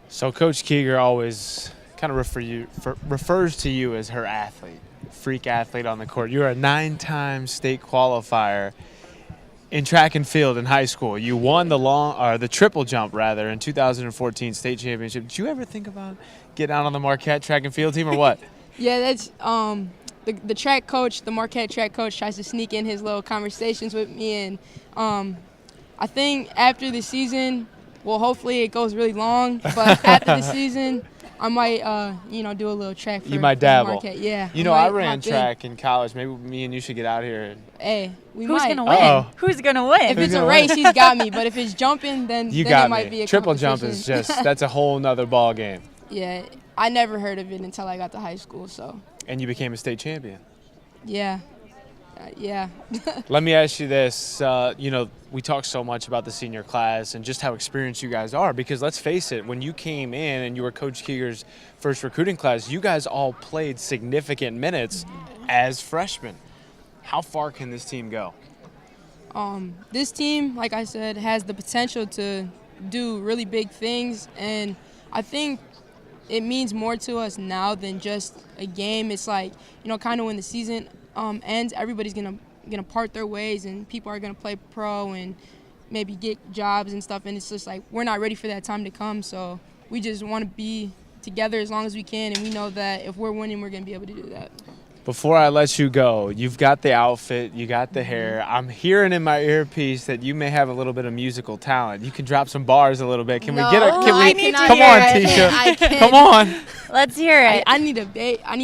So Coach Keeger always kind of refers to you as her athlete, freak athlete on the court. You're a 9-time state qualifier in track and field in high school. You won the triple jump in 2014 state championship. Did you ever think about getting out on the Marquette track and field team or what? Yeah, that's the track coach, the Marquette track coach, tries to sneak in his little conversations with me, and I think after the season, well, hopefully it goes really long, but after the season, I might, do a little track for you might dabble. Marquette. Yeah. I ran track in college. Maybe me and you should get out here. Hey, Who's going to win? Who's going to win? If it's a race, he's got me. But if it's jumping, then you it got might me. be a Triple jump is that's a whole nother ball game. Yeah, I never heard of it until I got to high school, so. And you became a state champion. Yeah. Yeah. Let me ask you this. We talk so much about the senior class and just how experienced you guys are, because let's face it, when you came in and you were Coach Keeger's first recruiting class, you guys all played significant minutes as freshmen. How far can this team go? This team, like I said, has the potential to do really big things, and I think it means more to us now than just a game. It's like, kind of when the season ends, everybody's gonna part their ways, and people are gonna play pro and maybe get jobs and stuff. And it's just like we're not ready for that time to come. So we just want to be together as long as we can, and we know that if we're winning, we're gonna be able to do that. Before I let you go, you've got the outfit, you got the hair. I'm hearing in my earpiece that you may have a little bit of musical talent. You can drop some bars a little bit. Can we get a? Come on, Tisha. Come on. Let's hear it. I need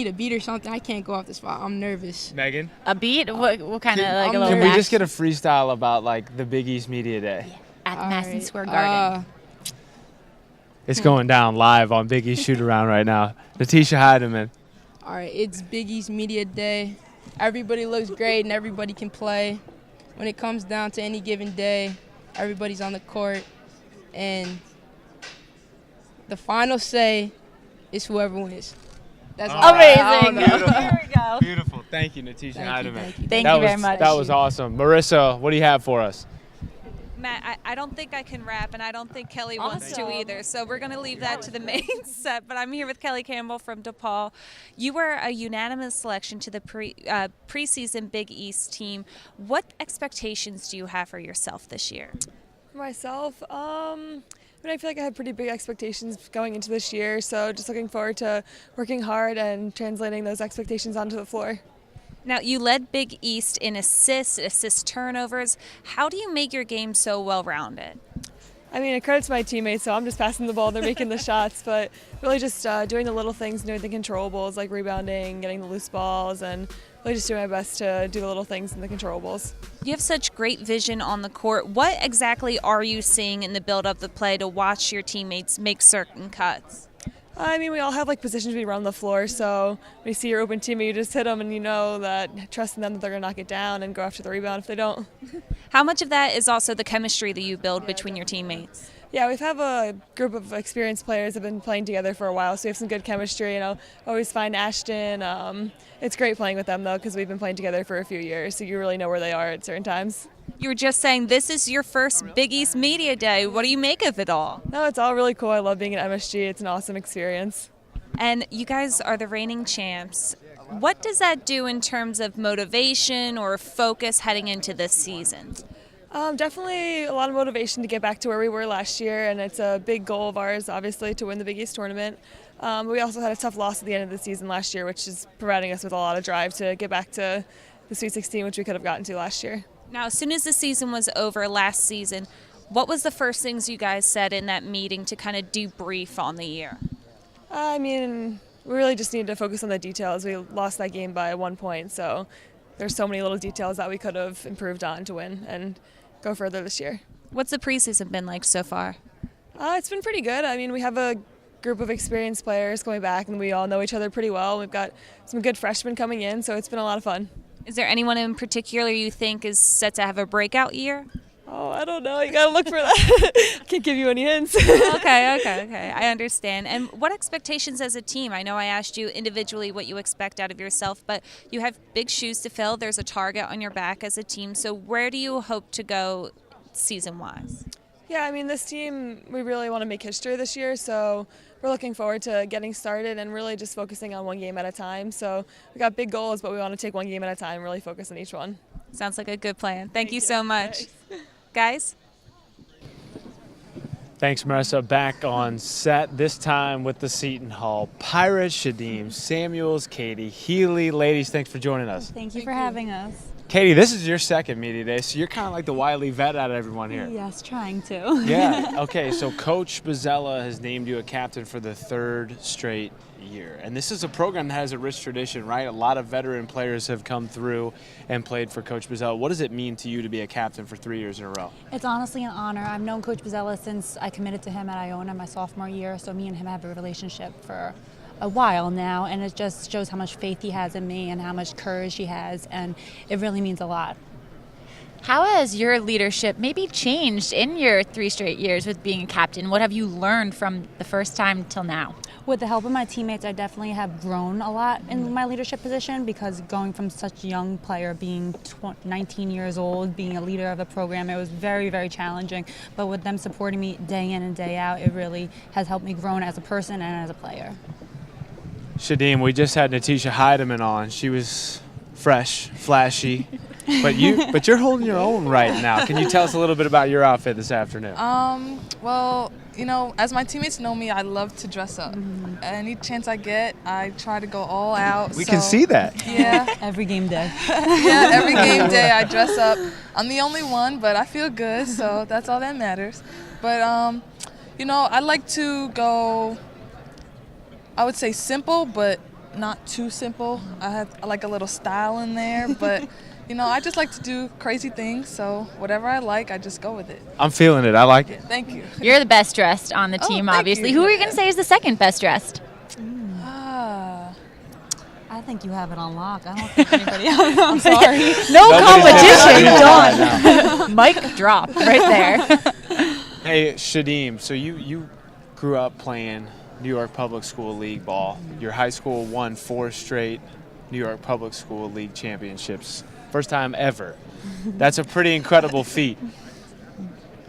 a beat or something. I can't go off the spot. I'm nervous. Megan? A beat? What kind of like a little? Can we just get a freestyle about like the Big East Media Day? At Madison Square Garden. It's going down live on Big East Shootaround right now. Natisha Hiedeman. All right, it's Big East Media Day. Everybody looks great and everybody can play. When it comes down to any given day, everybody's on the court. And the final say is whoever wins. That's amazing. Here we go. Beautiful. Thank you, Natisha Hiedeman. Thank you very much. That was awesome. Marissa, what do you have for us? Matt, I don't think I can rap, and I don't think Kelly wants to either, so we're going to leave that to the main set. But I'm here with Kelly Campbell from DePaul. You were a unanimous selection to the preseason Big East team. What expectations do you have for yourself this year? For myself, I feel like I had pretty big expectations going into this year, so just looking forward to working hard and translating those expectations onto the floor. Now, you led Big East in assist turnovers. How do you make your game so well-rounded? I mean, it credits my teammates, so I'm just passing the ball, they're making the shots, but really just doing the little things, doing the controllables, like rebounding, getting the loose balls, and really just doing my best to do the little things in the controllables. You have such great vision on the court. What exactly are you seeing in the build-up of the play to watch your teammates make certain cuts? I mean, we all have like positions we run on the floor, so when you see your open teammate, you just hit them and you know that trusting them that they're going to knock it down and go after the rebound if they don't. How much of that is also the chemistry that you build between your teammates? Yeah, we have a group of experienced players that have been playing together for a while, so we have some good chemistry. Always find Ashton. It's great playing with them, though, because we've been playing together for a few years, so you really know where they are at certain times. You were just saying this is your first Big East Media Day. What do you make of it all? No, it's all really cool. I love being at MSG. It's an awesome experience. And you guys are the reigning champs. What does that do in terms of motivation or focus heading into this season? Definitely a lot of motivation to get back to where we were last year, and it's a big goal of ours, obviously, to win the Big East tournament. But we also had a tough loss at the end of the season last year, which is providing us with a lot of drive to get back to the Sweet 16, which we could have gotten to last year. Now, as soon as the season was over last season, what was the first things you guys said in that meeting to kind of debrief on the year? I mean, we really just need to focus on the details. We lost that game by 1 point, so there's so many little details that we could have improved on to win and go further this year. What's the preseason been like so far? It's been pretty good. I mean, we have a group of experienced players going back, and we all know each other pretty well. We've got some good freshmen coming in, so it's been a lot of fun. Is there anyone in particular you think is set to have a breakout year? Oh, I don't know. You got to look for that. I can't give you any hints. Okay. I understand. And what expectations as a team? I know I asked you individually what you expect out of yourself, but you have big shoes to fill. There's a target on your back as a team. So where do you hope to go season-wise? Yeah, I mean, this team, we really want to make history this year, so we're looking forward to getting started and really just focusing on one game at a time. So we got big goals, but we want to take one game at a time and really focus on each one. Sounds like a good plan. Thank you so much. Guys? Thanks, Marissa. Back on set, this time with the Seton Hall Pirates, Shadeen, Samuels, Kaity, Healy. Ladies, thanks for joining us. Thank you for having us. Kaity, this is your second media day, so you're kind of like the wily vet out of everyone here. Yes, trying to. Yeah. Okay, so Coach Bozzella has named you a captain for the third straight year. And this is a program that has a rich tradition, right? A lot of veteran players have come through and played for Coach Bozzella. What does it mean to you to be a captain for 3 years in a row? It's honestly an honor. I've known Coach Bozzella since I committed to him at Iona my sophomore year, so me and him have a relationship for a while now, and it just shows how much faith he has in me and how much courage he has, and it really means a lot. How has your leadership maybe changed in your 3 straight years with being a captain? What have you learned from the first time till now? With the help of my teammates, I definitely have grown a lot in my leadership position, because going from such a young player, being 19 years old, being a leader of the program, it was very, very challenging. But with them supporting me day in and day out, it really has helped me grow as a person and as a player. Shadeen, we just had Natisha Hiedeman on. She was fresh, flashy, but you're holding your own right now. Can you tell us a little bit about your outfit this afternoon? Well, you know, as my teammates know me, I love to dress up. Any chance I get, I try to go all out. We can see that. Yeah. Every game day. Yeah, every game day I dress up. I'm the only one, but I feel good, so that's all that matters. But, you know, I like to go, I would say simple, but not too simple. I like a little style in there, but you know, I just like to do crazy things, so whatever I like, I just go with it. I'm feeling it. I like it. Thank you. You're the best dressed on the team, obviously. Who are you going to say is the second best dressed? I think you have it on lock. I don't think anybody else. I'm sorry. No competition. Done. Mic drop right there. Hey, Shadeen, so you grew up playing New York Public School League ball. Your high school won 4 straight New York Public School League championships. First time ever. That's a pretty incredible feat.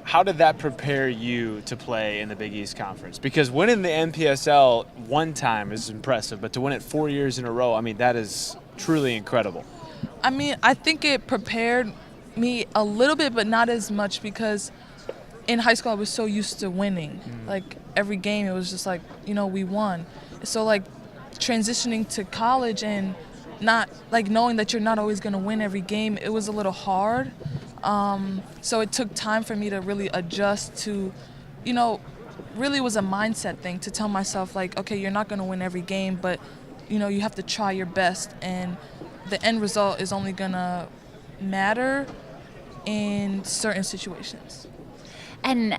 How did that prepare you to play in the Big East Conference? Because winning the NPSL one time is impressive, but to win it 4 years in a row, I mean, that is truly incredible. I mean, I think it prepared me a little bit, but not as much, because in high school I was so used to winning. Like every game it was just like, you know, we won. So like transitioning to college and not like knowing that you're not always going to win every game, it was a little hard. So it took time for me to really adjust to, you know, really was a mindset thing to tell myself like, okay, you're not going to win every game, but you know, you have to try your best, and the end result is only going to matter in certain situations. And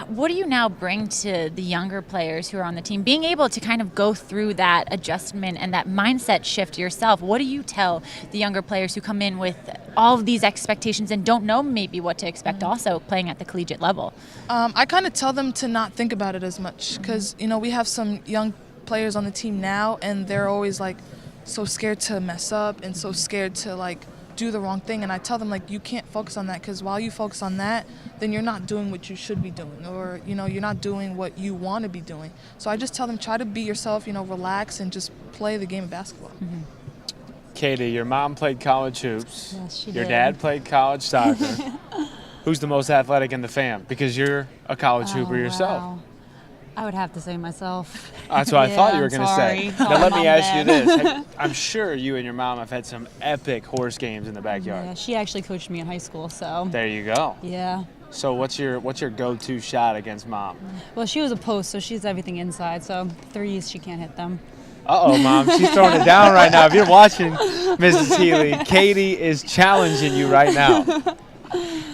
what do you now bring to the younger players who are on the team? Being able to kind of go through that adjustment and that mindset shift yourself, what do you tell the younger players who come in with all of these expectations and don't know maybe what to expect also playing at the collegiate level? I kind of tell them to not think about it as much, because, you know, we have some young players on the team now, and they're always like so scared to mess up and so scared to like do the wrong thing. And I tell them like, you can't focus on that, because while you focus on that, then you're not doing what you should be doing, or you know, you're not doing what you want to be doing. So I just tell them, try to be yourself, you know, relax and just play the game of basketball. Kaity, your mom played college hoops. Yes, she Your did. dad played college soccer. Who's the most athletic in the fam? Because you're a college hooper yourself. Wow. I would have to say myself. That's what I thought you were going to Sorry. say. Now let me ask you this. I'm sure you and your mom have had some epic horse games in the backyard. Yeah, she actually coached me in high school, so. There you go. Yeah. So what's your go-to shot against mom? Well, she was a post, so she's everything inside, so threes, she can't hit them. Uh-oh, Mom. She's throwing it down right now. If you're watching, Mrs. Healy, Kaity is challenging you right now.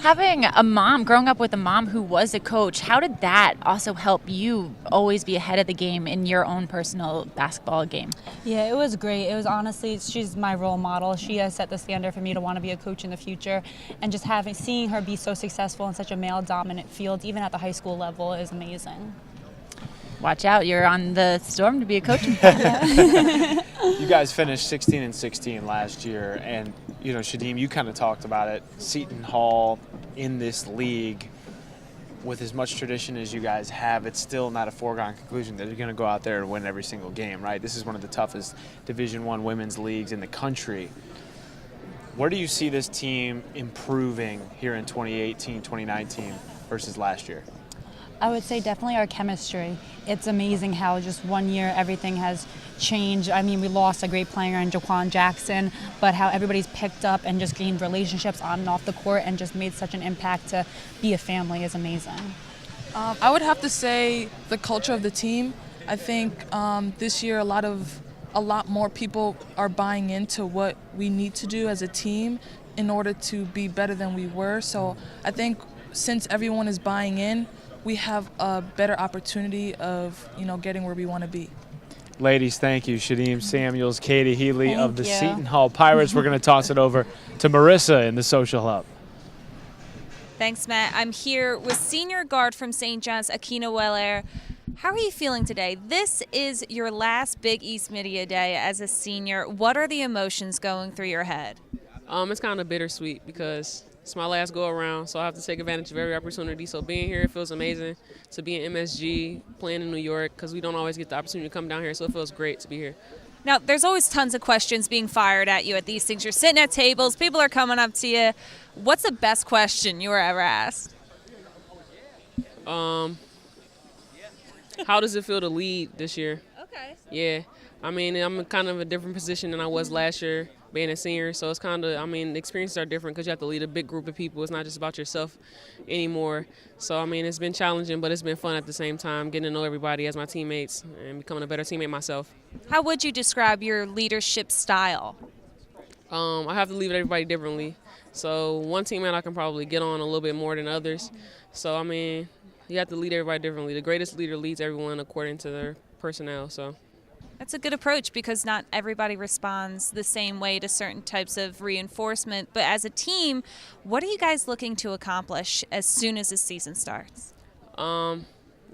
Having a mom, growing up with a mom who was a coach, how did that also help you always be ahead of the game in your own personal basketball game? Yeah, it was great. It was honestly, she's my role model. She has set the standard for me to want to be a coach in the future. And just seeing her be so successful in such a male-dominant field, even at the high school level, is amazing. Watch out, you're on the Storm to be a coach. You guys finished 16-16 last year, and you know, Shadeen, you kind of talked about it. Seton Hall in this league, with as much tradition as you guys have, it's still not a foregone conclusion that you're going to go out there and win every single game, right? This is one of the toughest Division I women's leagues in the country. Where do you see this team improving here in 2018, 2019 versus last year? I would say definitely our chemistry. It's amazing how just 1 year everything has changed. I mean, we lost a great player in Jaquan Jackson, but how everybody's picked up and just gained relationships on and off the court and just made such an impact to be a family is amazing. I would have to say the culture of the team. I think this year a lot more people are buying into what we need to do as a team in order to be better than we were. So I think since everyone is buying in, we have a better opportunity of, getting where we want to be. Ladies, thank you. Shadeen Samuels, Kaity, Healy of the Thank you. Seton Hall Pirates. We're going to toss it over to Marissa in the social hub. Thanks, Matt. I'm here with senior guard from St. John's, Akina Wellere. How are you feeling today? This is your last Big East Media Day as a senior. What are the emotions going through your head? It's kind of bittersweet because it's my last go around, so I have to take advantage of every opportunity. So being here, it feels amazing to be in MSG, playing in New York, because we don't always get the opportunity to come down here, so it feels great to be here. Now, there's always tons of questions being fired at you at these things. You're sitting at tables, people are coming up to you. What's the best question you were ever asked? How does it feel to lead this year? Okay. Yeah. I mean, I'm in kind of a different position than I was last year, being a senior. So it's kind of, the experiences are different because you have to lead a big group of people. It's not just about yourself anymore. So, it's been challenging, but it's been fun at the same time, getting to know everybody as my teammates and becoming a better teammate myself. How would you describe your leadership style? I have to lead everybody differently. So one teammate I can probably get on a little bit more than others. So, you have to lead everybody differently. The greatest leader leads everyone according to their personnel. So That's a good approach because not everybody responds the same way to certain types of reinforcement. But as a team, what are you guys looking to accomplish as soon as the season starts?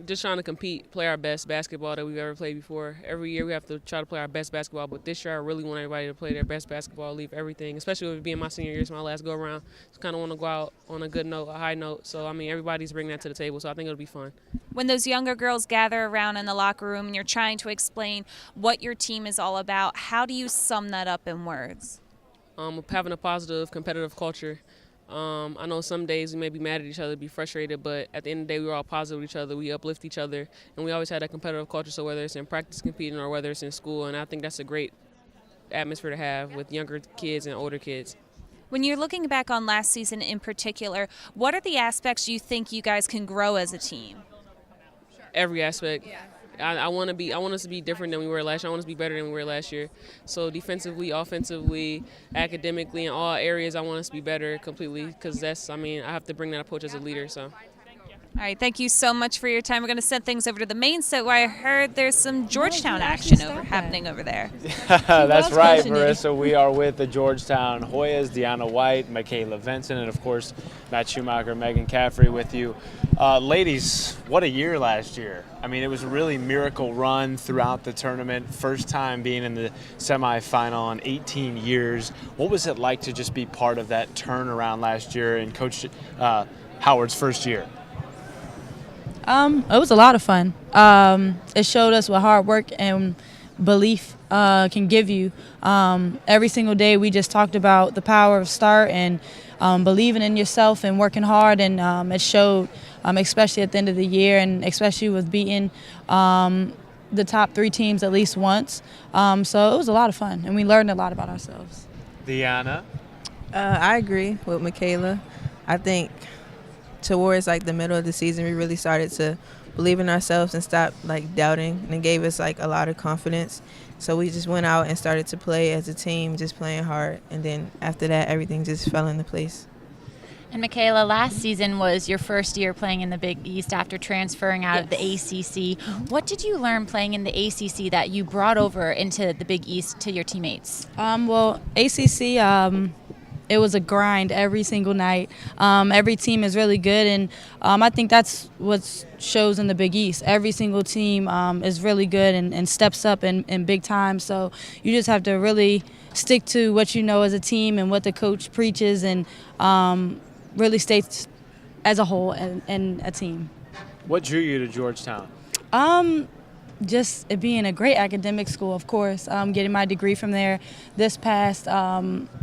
Just trying to compete, play our best basketball that we've ever played before. Every year we have to try to play our best basketball, but this year I really want everybody to play their best basketball, leave everything, especially with it being my senior year, it's my last go-around. Just kind of want to go out on a good note, a high note. So, everybody's bringing that to the table, so I think it'll be fun. When those younger girls gather around in the locker room and you're trying to explain what your team is all about, how do you sum that up in words? Having a positive, competitive culture. I know some days we may be mad at each other, be frustrated, but at the end of the day, we're all positive with each other. We uplift each other, and we always had that competitive culture, so whether it's in practice competing or whether it's in school, and I think that's a great atmosphere to have with younger kids and older kids. When you're looking back on last season in particular, what are the aspects you think you guys can grow as a team? Every aspect. Yeah. I want us to be different than we were last year. I want us to be better than we were last year. So defensively, offensively, academically, in all areas, I want us to be better completely because I have to bring that approach as a leader. So. All right, thank you so much for your time. We're going to send things over to the main set where I heard there's some Georgetown action happening over there. That's right, Marissa. We are with the Georgetown Hoyas, Dionna White, Mikayla, Venson, and of course, Matt Schumacher, Megan Caffrey with you. Ladies, what a year last year. It was a really miracle run throughout the tournament. First time being in the semifinal in 18 years. What was it like to just be part of that turnaround last year in Coach Howard's first year? It was a lot of fun. It showed us what hard work and belief can give you. Every single day we just talked about the power of start and believing in yourself and working hard, and it showed, especially at the end of the year and especially with beating the top 3 teams at least once. So it was a lot of fun, and we learned a lot about ourselves. Dionna? I agree with Mikayla. I think towards the middle of the season, we really started to believe in ourselves and stop doubting, and it gave us a lot of confidence. So we just went out and started to play as a team, just playing hard, and then after that, everything just fell into place. And Mikayla, last season was your first year playing in the Big East after transferring out of the ACC. What did you learn playing in the ACC that you brought over into the Big East to your teammates? Well, ACC, it was a grind every single night. Every team is really good, and I think that's what shows in the Big East. Every single team is really good and steps up in big time. So you just have to really stick to what you know as a team and what the coach preaches, and really stay as a whole and a team. What drew you to Georgetown? just it being a great academic school, of course. Getting my degree from there this past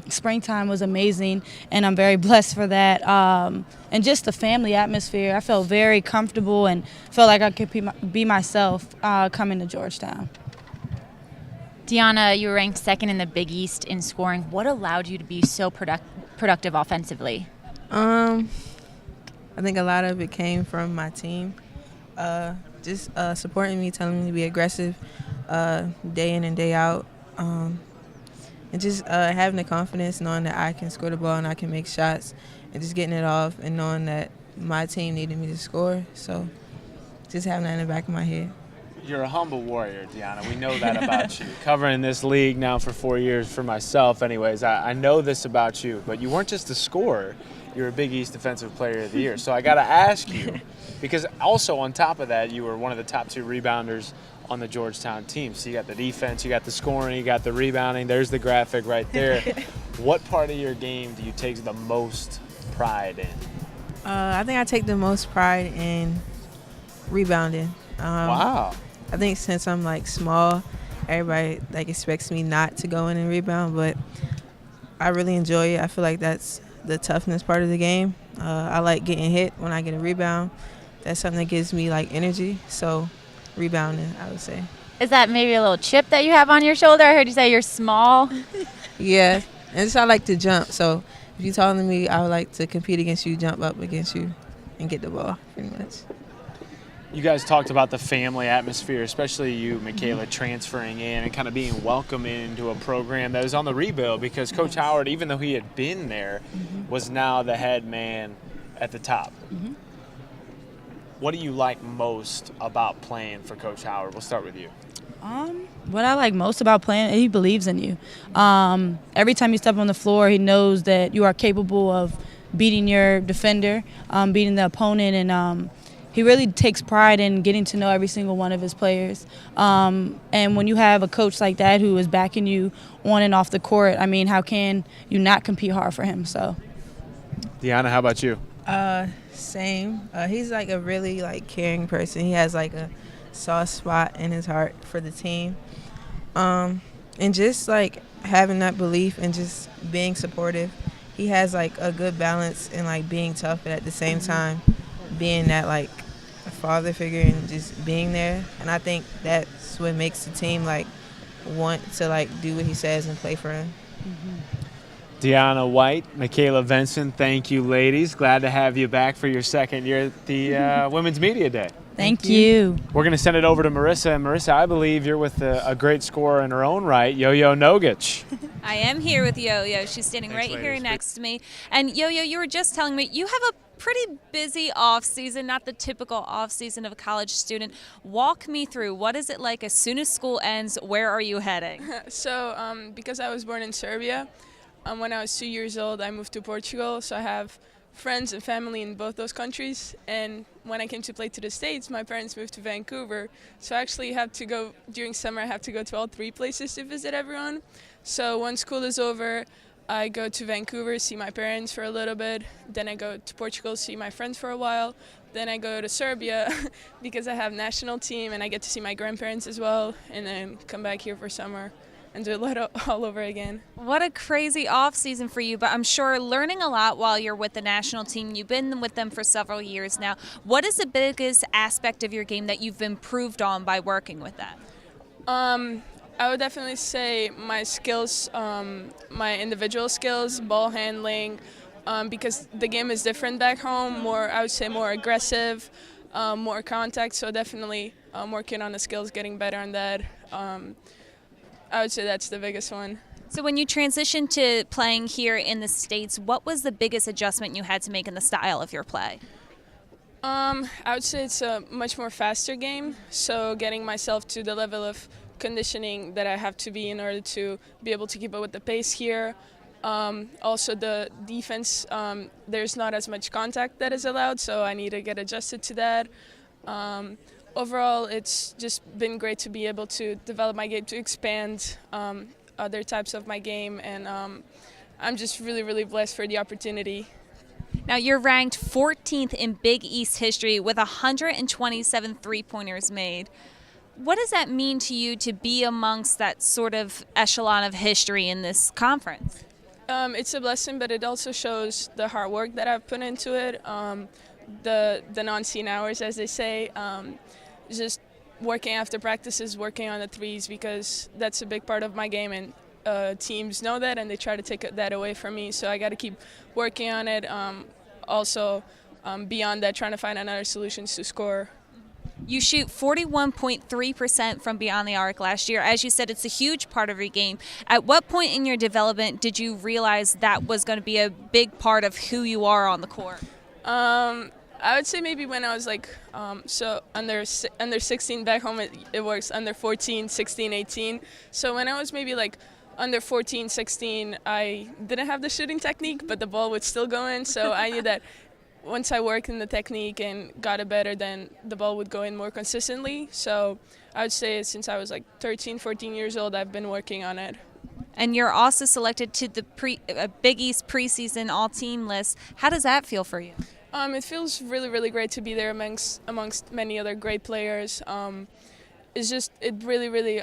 springtime was amazing, and I'm very blessed for that. And just the family atmosphere, I felt very comfortable and felt like I could be myself coming to Georgetown. Dionna, you were ranked second in the Big East in scoring. What allowed you to be so productive offensively? I think a lot of it came from my team. Just supporting me, telling me to be aggressive day in and day out. And just having the confidence, knowing that I can score the ball and I can make shots, and just getting it off and knowing that my team needed me to score. So just having that in the back of my head. You're a humble warrior, Dionna. We know that about you. Covering this league now for 4 years for myself anyways, I know this about you. But you weren't just a scorer. You're a Big East Defensive Player of the Year. So I got to ask you, because also on top of that, you were one of the top 2 rebounders on the Georgetown team. So you got the defense, you got the scoring, you got the rebounding. There's the graphic right there. What part of your game do you take the most pride in? I think I take the most pride in rebounding. Wow. I think since I'm small, everybody expects me not to go in and rebound, but I really enjoy it. I feel like that's the toughness part of the game. I like getting hit when I get a rebound. That's something that gives me energy. So rebounding, I would say. Is that maybe a little chip that you have on your shoulder? I heard you say you're small. Yeah, and I like to jump. So if you're taller than me, I would like to compete against you, jump up against you, and get the ball, pretty much. You guys talked about the family atmosphere, especially you, Mikayla, transferring in and kind of being welcomed into a program that was on the rebuild because Coach Howard, even though he had been there, was now the head man at the top. What do you like most about playing for Coach Howard? We'll start with you. What I like most about playing, he believes in you. Every time you step on the floor, he knows that you are capable of beating your defender, beating the opponent, and he really takes pride in getting to know every single one of his players. And when you have a coach like that who is backing you on and off the court, I mean, how can you not compete hard for him? So, Dionna, how about you? Same. He's a really caring person. He has a soft spot in his heart for the team. And just having that belief and just being supportive. He has a good balance in being tough, but at the same time being that a father figure and just being there. And I think that's what makes the team want to do what he says and play for him. Dionna White, Mikayla Venson, thank you, ladies. Glad to have you back for your second year at the Women's Media Day. Thank you. We're going to send it over to Marissa. And Marissa, I believe you're with a great scorer in her own right, Yo-Yo Nogic. I am here with Yo-Yo. She's standing right here next to me. And Yo-Yo, you were just telling me you have a pretty busy off season, not the typical off season of a college student. Walk me through, what is it like as soon as school ends? Where are you heading? So because I was born in Serbia, when I was 2 years old, I moved to Portugal. So I have friends and family in both those countries. And when I came to play to the States, my parents moved to Vancouver. So I actually have to go, during summer, I have to go to all 3 places to visit everyone. So when school is over, I go to Vancouver, see my parents for a little bit. Then I go to Portugal, see my friends for a while. Then I go to Serbia because I have national team and I get to see my grandparents as well. And then come back here for summer and do it all over again. What a crazy off season for you, but I'm sure learning a lot while you're with the national team. You've been with them for several years now. What is the biggest aspect of your game that you've improved on by working with them? I would definitely say my skills, my individual skills, ball handling, because the game is different back home, I would say more aggressive, more contact, so definitely working on the skills, getting better on that. I would say that's the biggest one. So when you transitioned to playing here in the States, what was the biggest adjustment you had to make in the style of your play? I would say it's a much more faster game, so getting myself to the level of conditioning that I have to be in order to be able to keep up with the pace here. Also the defense, there's not as much contact that is allowed, so I need to get adjusted to that. Overall, it's just been great to be able to develop my game, to expand other types of my game, and I'm just really, really blessed for the opportunity. Now, you're ranked 14th in Big East history with 127 three-pointers made. What does that mean to you to be amongst that sort of echelon of history in this conference? It's a blessing, but it also shows the hard work that I've put into it, the non-seen hours, as they say, just working after practices, working on the threes, because that's a big part of my game, and teams know that, and they try to take that away from me, so I got to keep working on it. Also, beyond that, trying to find another solutions to score. You shoot 41.3% from beyond the arc last year. As you said, it's a huge part of your game. At what point in your development did you realize that was going to be a big part of who you are on the court? I would say maybe when I was like, so under 16 back home, it works under 14, 16, 18. So when I was maybe like under 14, 16, I didn't have the shooting technique, but the ball would still go in. So I knew that once I worked in the technique and got it better, then the ball would go in more consistently. So I would say since I was like 13, 14 years old, I've been working on it. And you're also selected to the Big East preseason all-team list. How does that feel for you? It feels really, really great to be there amongst many other great players. It really,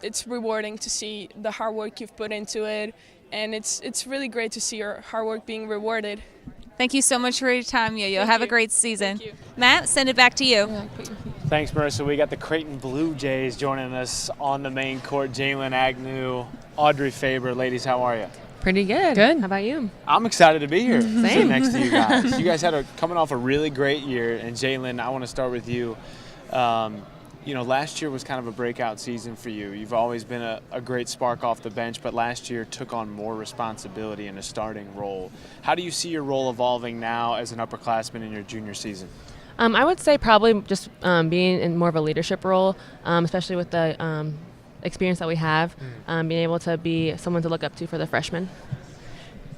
it's rewarding to see the hard work you've put into it, and it's really great to see your hard work being rewarded. Thank you so much for your time, Yo-Yo. Have a great season. Matt, send it back to you. Thanks, Marissa. We got the Creighton Blue Jays joining us on the main court. Jaylyn, Agnew, Audrey, Faber. Ladies, how are you? Pretty good. Good. How about you? I'm excited to be here. Same. Sitting next to you guys. You guys coming off a really great year, and Jaylyn, I want to start with you. Last year was kind of a breakout season for you. You've always been a great spark off the bench, but last year took on more responsibility in a starting role. How do you see your role evolving now as an upperclassman in your junior season? I would say probably just being in more of a leadership role, especially with the experience that we have, being able to be someone to look up to for the freshmen.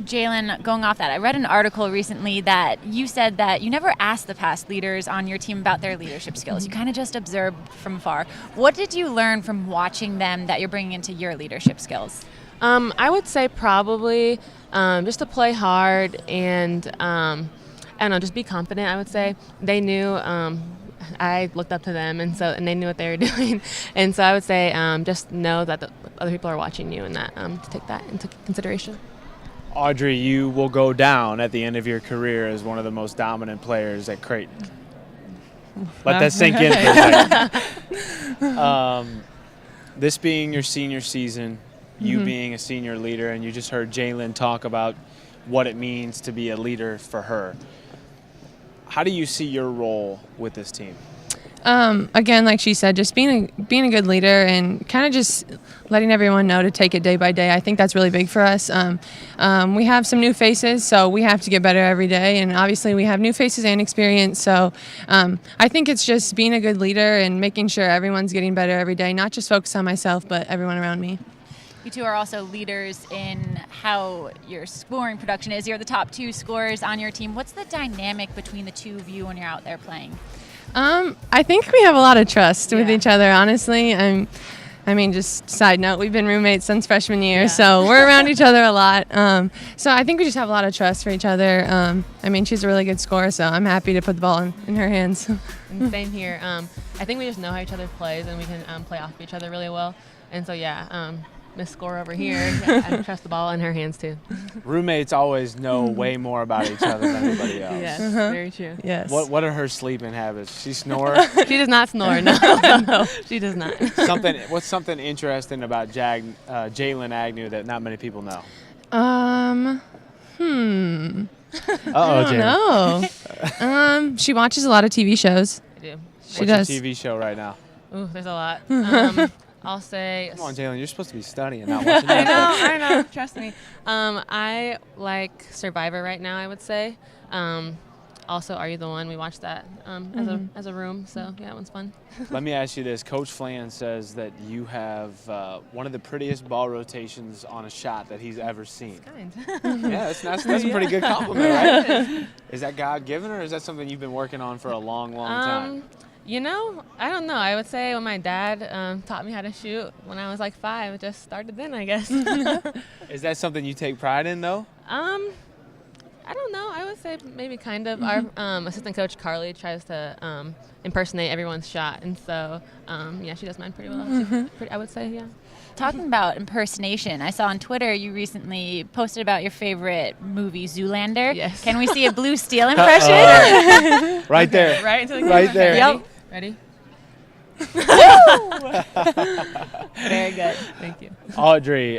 Jaylyn, going off that, I read an article recently that you said that you never asked the past leaders on your team about their leadership skills. You kind of just observed from afar. What did you learn from watching them that you're bringing into your leadership skills? I would say probably just to play hard and, I don't know, just be confident, I would say. They knew I looked up to them, and they knew what they were doing. And so I would say just know that the other people are watching you and that to take that into consideration. Audrey, you will go down at the end of your career as one of the most dominant players at Creighton. Let that sink in for a second. This being your senior season, you being a senior leader, and you just heard Jaylyn talk about what it means to be a leader for her. How do you see your role with this team? Again, like she said, just being a good leader and kind of just letting everyone know to take it day by day. I think that's really big for us. We have some new faces, so we have to get better every day. And obviously we have new faces and experience. So I think it's just being a good leader and making sure everyone's getting better every day, not just focus on myself, but everyone around me. You two are also leaders in how your scoring production is. You're the top two scorers on your team. What's the dynamic between the two of you when you're out there playing? I think we have a lot of trust with each other, honestly. Just side note, we've been roommates since freshman year, so we're around each other a lot. So I think we just have a lot of trust for each other. She's a really good scorer, so I'm happy to put the ball in her hands. And same here. I think we just know how each other plays, and we can play off of each other really well. And so, Miss Score over here, I trust the ball in her hands, too. Roommates always know way more about each other than anybody else. Yes, very true. Yes. What are her sleeping habits? She snore? She does not snore, no. No, she does not. What's something interesting about Jaylyn Agnew that not many people know? I don't know. She watches a lot of TV shows. I do. She does. What's your TV show right now? Ooh, there's a lot. I'll say. Come on, Jaylyn, you're supposed to be studying, not watching Netflix. I know. Trust me. I like Survivor right now, I would say. Also, Are You the One? We watched that as a room, so that one's fun. Let me ask you this. Coach Flan says that you have one of the prettiest ball rotations on a shot that he's ever seen. That's kind. Yeah, that's a pretty good compliment, right? Is that God-given, or is that something you've been working on for a long, long time? I don't know. I would say when my dad taught me how to shoot when I was like 5, it just started then, I guess. Is that something you take pride in, though? I don't know. I would say maybe kind of. Our assistant coach, Carly, tries to impersonate everyone's shot. And so, yeah, she does mine pretty well. I would say, yeah. Talking about impersonation, I saw on Twitter you recently posted about your favorite movie, Zoolander. Yes. Can we see a Blue Steel impression? Right there. Right into the camera. Right there. Yep. Ready? Very good. Thank you. Audrey,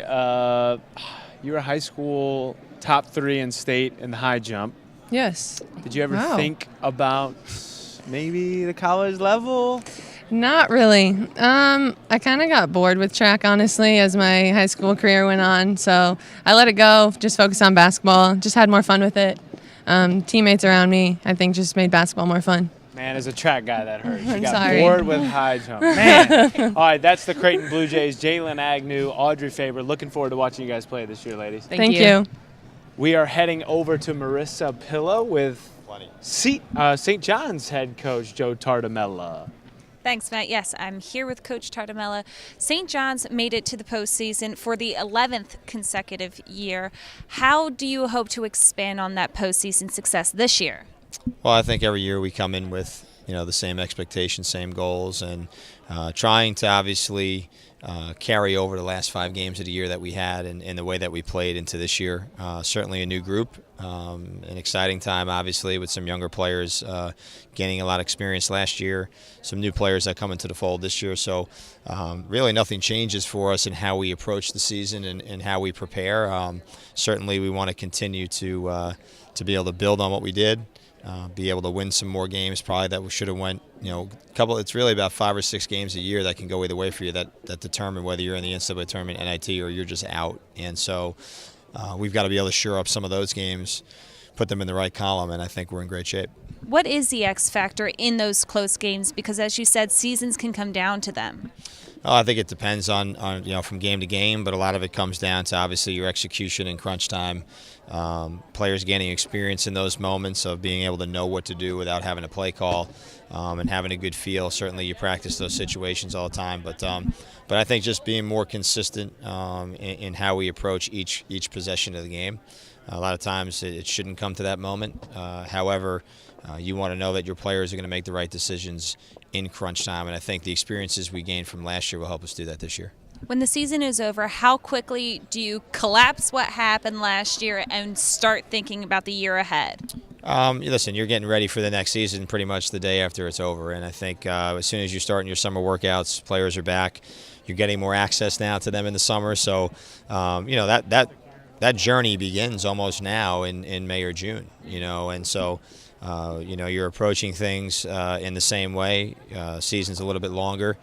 you were high school top 3 in state in the high jump. Yes. Did you ever Wow. think about maybe the college level? Not really. I kind of got bored with track, honestly, as my high school career went on. So I let it go, just focused on basketball, just had more fun with it. Teammates around me, I think, just made basketball more fun. Man, as a track guy, that hurts. You I'm got sorry. bored with high jump. Man. All right, that's the Creighton Blue Jays. Jaylyn, Agnew, Audrey, Faber. Looking forward to watching you guys play this year, ladies. Thank you. We are heading over to Marissa Pillow with St. John's head coach Joe Tartamella. Thanks, Matt. Yes, I'm here with Coach Tartamella. St. John's made it to the postseason for the 11th consecutive year. How do you hope to expand on that postseason success this year? Well, I think every year we come in with the same expectations, same goals, and trying to obviously carry over the last 5 games of the year that we had and the way that we played into this year. Certainly a new group, an exciting time, obviously, with some younger players gaining a lot of experience last year, some new players that come into the fold this year. So really nothing changes for us in how we approach the season and how we prepare. Certainly we want to continue to be able to build on what we did. Be able to win some more games probably that we should have went, it's really about 5 or 6 games a year that can go either way for you that determine whether you're in the NCAA tournament, NIT, or you're just out. And so we've got to be able to shore up some of those games, put them in the right column, and I think we're in great shape. What is the X factor in those close games? Because as you said, seasons can come down to them. I think it depends on from game to game, but a lot of it comes down to obviously your execution in crunch time. Players gaining experience in those moments of being able to know what to do without having a play call and having a good feel. Certainly you practice those situations all the time, but I think just being more consistent in how we approach each possession of the game. A lot of times it shouldn't come to that moment. However, you want to know that your players are going to make the right decisions in crunch time, and I think the experiences we gained from last year will help us do that this year. When the season is over, how quickly do you collapse what happened last year and start thinking about the year ahead? Listen, you're getting ready for the next season pretty much the day after it's over, and I think as soon as you start in your summer workouts, players are back. You're getting more access now to them in the summer, so that journey begins almost now in May or June, and so you're approaching things in the same way. Season's a little bit longer.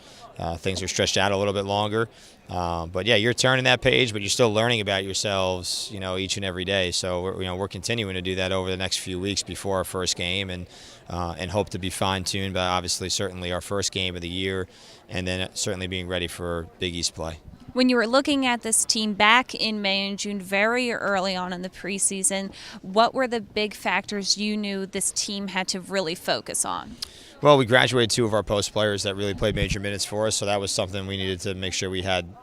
Things are stretched out a little bit longer. But yeah, you're turning that page, but you're still learning about yourselves, each and every day. So we're continuing to do that over the next few weeks before our first game, and hope to be fine-tuned by obviously certainly our first game of the year, and then certainly being ready for Big East play. When you were looking at this team back in May and June, very early on in the preseason, what were the big factors you knew this team had to really focus on? Well, we graduated 2 of our post players that really played major minutes for us, so that was something we needed to make sure we had,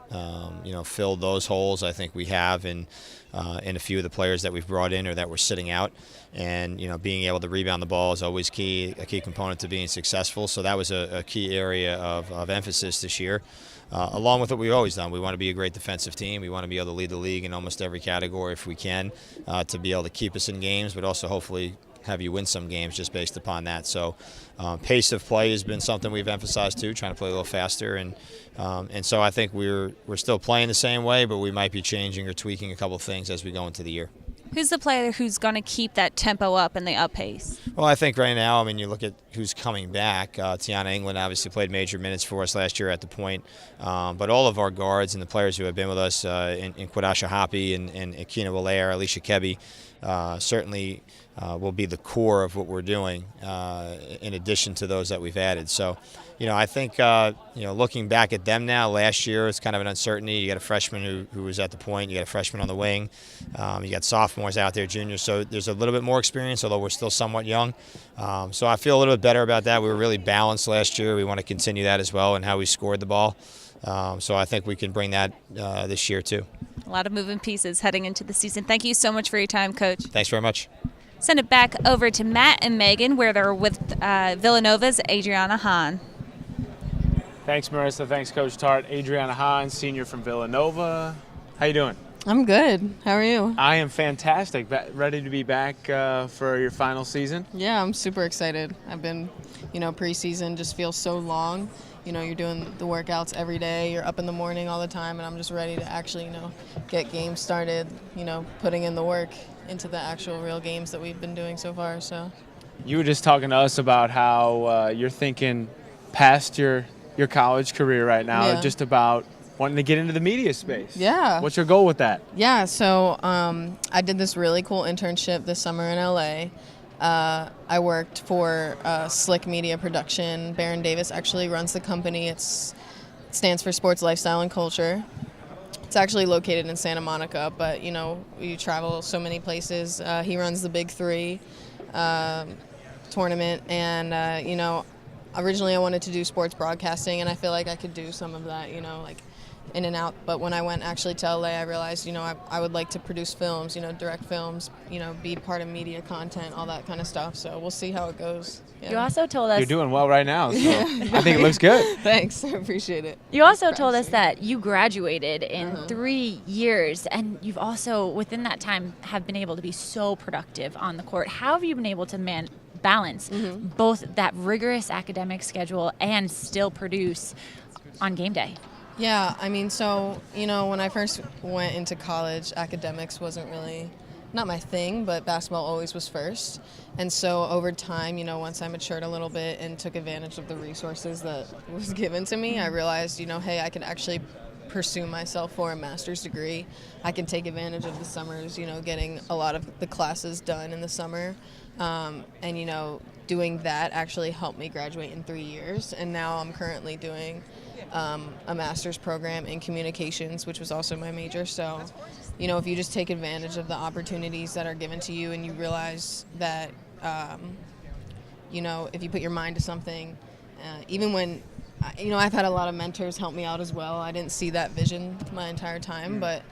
filled those holes. I think we have in a few of the players that we've brought in or that were sitting out, and being able to rebound the ball is always a key component to being successful. So that was a key area of emphasis this year. Along with what we've always done, we want to be a great defensive team. We want to be able to lead the league in almost every category if we can, to be able to keep us in games, but also hopefully have you win some games just based upon that. So pace of play has been something we've emphasized too, trying to play a little faster, and so I think we're still playing the same way, but we might be changing or tweaking a couple of things as we go into the year. Who's the player who's going to keep that tempo up and the up pace? Well, I think right now, you look at who's coming back. Tiana England obviously played major minutes for us last year at the point, but all of our guards and the players who have been with us in Quadasha Hoppy and Akina Wellere, Alicia Kebby, certainly will be the core of what we're doing in addition to those that we've added. So, I think, looking back at them now, last year it's kind of an uncertainty. You got a freshman who was at the point, you got a freshman on the wing, you got sophomores out there, juniors, so there's a little bit more experience, although we're still somewhat young. So I feel a little bit better about that. We were really balanced last year. We want to continue that as well and how we scored the ball. So I think we can bring that this year too. A lot of moving pieces heading into the season. Thank you so much for your time, Coach. Thanks very much. Send it back over to Matt and Megan, where they're with Villanova's Adrianna Hahn. Thanks, Marissa. Thanks, Coach Tart. Adrianna Hahn, senior from Villanova. How you doing? I'm good. How are you? I am fantastic. Ready to be back for your final season? Yeah, I'm super excited. I've been, preseason just feels so long. You're doing the workouts every day. You're up in the morning all the time, and I'm just ready to actually, get games started, putting in the work into the actual real games that we've been doing so far. So, you were just talking to us about how you're thinking past your college career right now, just about wanting to get into the media space. Yeah. What's your goal with that? Yeah, so I did this really cool internship this summer in LA. I worked for Slick Media Production. Baron Davis actually runs the company. It stands for Sports, Lifestyle, and Culture. It's actually located in Santa Monica, but, you travel so many places. He runs the Big Three tournament, and, originally I wanted to do sports broadcasting, and I feel like I could do some of that, in and out. But when I went actually to LA, I realized, I would like to produce films, direct films, be part of media content, all that kind of stuff. So we'll see how it goes. Yeah. You also told us... You're doing well right now, so I think it looks good. Thanks. I appreciate it. You also told us that you graduated in 3 years, and you've also, within that time, have been able to be so productive on the court. How have you been able to balance both that rigorous academic schedule and still produce on game day? Yeah, when I first went into college, academics wasn't really, not my thing, but basketball always was first. And so over time, once I matured a little bit and took advantage of the resources that was given to me, I realized, hey, I can actually pursue myself for a master's degree. I can take advantage of the summers, getting a lot of the classes done in the summer. And, doing that actually helped me graduate in 3 years. And now I'm currently doing a master's program in communications, which was also my major. So, if you just take advantage of the opportunities that are given to you and you realize that, if you put your mind to something, even when, I've had a lot of mentors help me out as well. I didn't see that vision my entire time, but,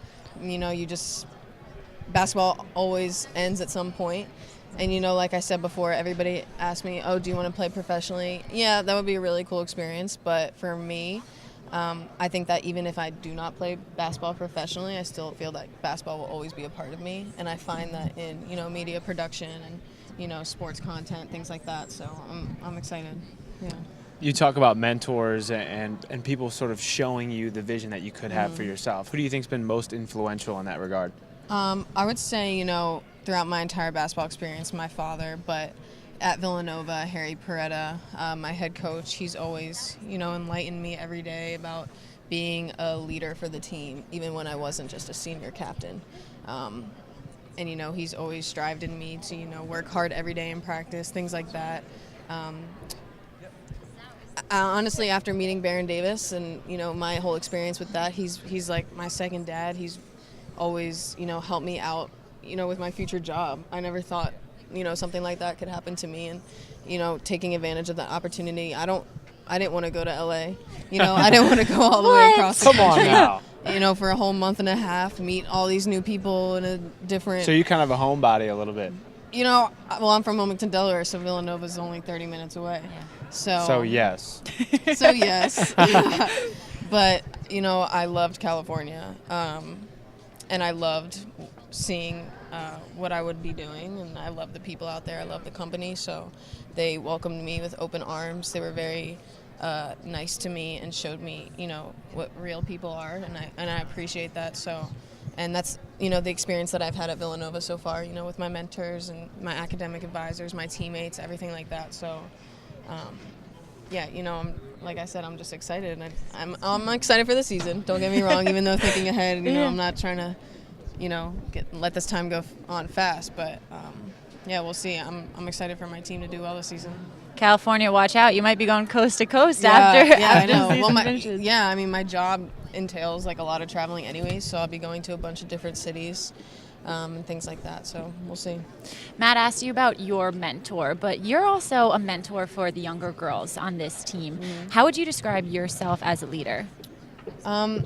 basketball always ends at some point. And, like I said before, everybody asked me, do you want to play professionally? Yeah, that would be a really cool experience. But for me, I think that even if I do not play basketball professionally, I still feel that basketball will always be a part of me. And I find that in, media production and, sports content, things like that. So I'm excited. Yeah. You talk about mentors and people sort of showing you the vision that you could have for yourself. Who do you think's been most influential in that regard? I would say, throughout my entire basketball experience, my father, but at Villanova, Harry Peretta, my head coach, he's always, enlightened me every day about being a leader for the team, even when I wasn't just a senior captain. And, he's always strived in me to, work hard every day in practice, things like that. Honestly, after meeting Baron Davis and, my whole experience with that, he's like my second dad. He's always, helped me out, with my future job. I never thought, something like that could happen to me, and, taking advantage of that opportunity. I didn't want to go to LA. I didn't want to go all the way across the country. Come on now. For a whole month and a half, meet all these new people in a different... So you kind of a homebody a little bit. I'm from Wilmington, Delaware, so Villanova's only 30 minutes away. Yeah. So yes. So yes. But, I loved California. And I loved seeing what I would be doing, and I love the people out there. I love the company, so they welcomed me with open arms. They were very nice to me and showed me, what real people are, and I appreciate that. So, and that's, the experience that I've had at Villanova so far, with my mentors and my academic advisors, my teammates, everything like that. So, like I said, I'm just excited, and I'm excited for the season. Don't get me wrong, even though thinking ahead, I'm not trying to, let this time go on fast. But we'll see. I'm excited for my team to do well this season. California, watch out! You might be going coast to coast after. Yeah, after I know. the Well, finishes. my job entails like a lot of traveling anyways, so I'll be going to a bunch of different cities. And things like that, so we'll see. Matt asked you about your mentor, but you're also a mentor for the younger girls on this team. How would you describe yourself as a leader? I'm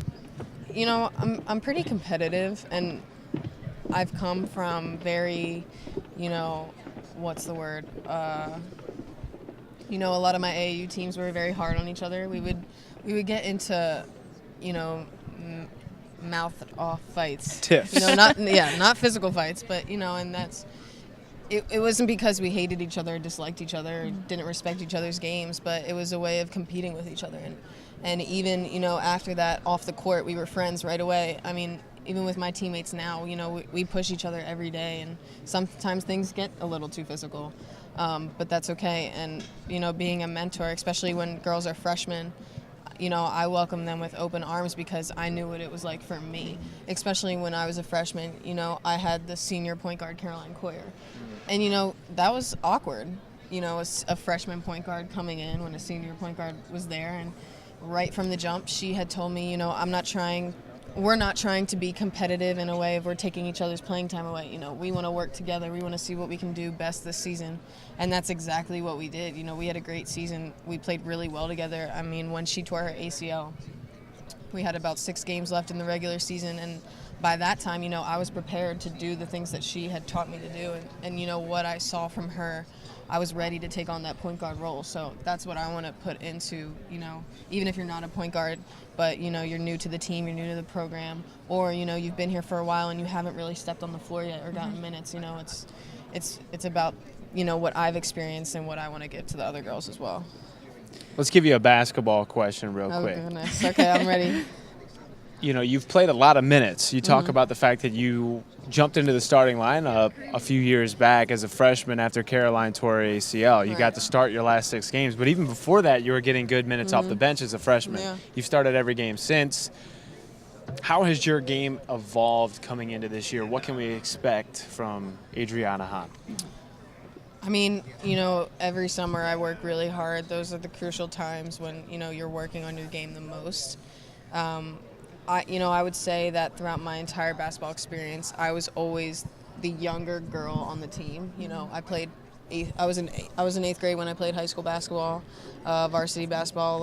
pretty competitive, and I've come from very, you know, what's the word? You know, a lot of my AAU teams were very hard on each other. We would get into, you know, mouth-off fights. Tiffs. You know, not physical fights, but, you know, and that's, it wasn't because we hated each other, disliked each other, didn't respect each other's games, but it was a way of competing with each other. And even, you know, after that, off the court, we were friends right away. I mean, even with my teammates now, you know, we push each other every day, and sometimes things get a little too physical. But that's okay. And, you know, being a mentor, especially when girls are freshmen, you know, I welcome them with open arms because I knew what it was like for me. Especially when I was a freshman, you know, I had the senior point guard, Caroline Coyer. And, you know, that was awkward, you know, as a freshman point guard coming in when a senior point guard was there. And right from the jump, she had told me, you know, we're not trying to be competitive in a way of we're taking each other's playing time away. You know, we want to work together. We want to see what we can do best this season. And that's exactly what we did. You know, we had a great season. We played really well together. I mean, when she tore her ACL, we had about 6 games left in the regular season. And by that time, you know, I was prepared to do the things that she had taught me to do. And you know, what I saw from her, I was ready to take on that point guard role. So that's what I want to put into, you know, even if you're not a point guard, but, you know, you're new to the team, you're new to the program, or, you know, you've been here for a while and you haven't really stepped on the floor yet or gotten minutes. You know, it's about, you know, what I've experienced and what I want to give to the other girls as well. Let's give you a basketball question real quick. Oh, goodness. Okay, I'm ready. You know, you've played a lot of minutes. You talk about the fact that you jumped into the starting lineup a few years back as a freshman after Caroline tore her ACL. You got to start your last 6 games, but even before that, you were getting good minutes off the bench as a freshman. Yeah. You've started every game since. How has your game evolved coming into this year? What can we expect from Adrianna Hahn? I mean, you know, every summer I work really hard. Those are the crucial times when, you know, you're working on your game the most. I would say that throughout my entire basketball experience, I was always the younger girl on the team. You know, I was in 8th grade when I played high school basketball, varsity basketball.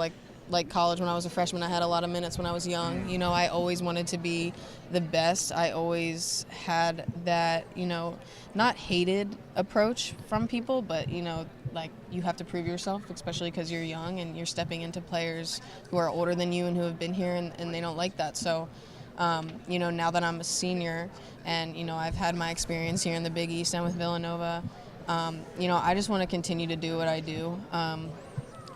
Like college, when I was a freshman, I had a lot of minutes when I was young. You know, I always wanted to be the best. I always had that, you know, not hated approach from people, but, you know, like, you have to prove yourself, especially because you're young and you're stepping into players who are older than you and who have been here, and they don't like that. So, you know, now that I'm a senior and, you know, I've had my experience here in the Big East and with Villanova, you know, I just want to continue to do what I do.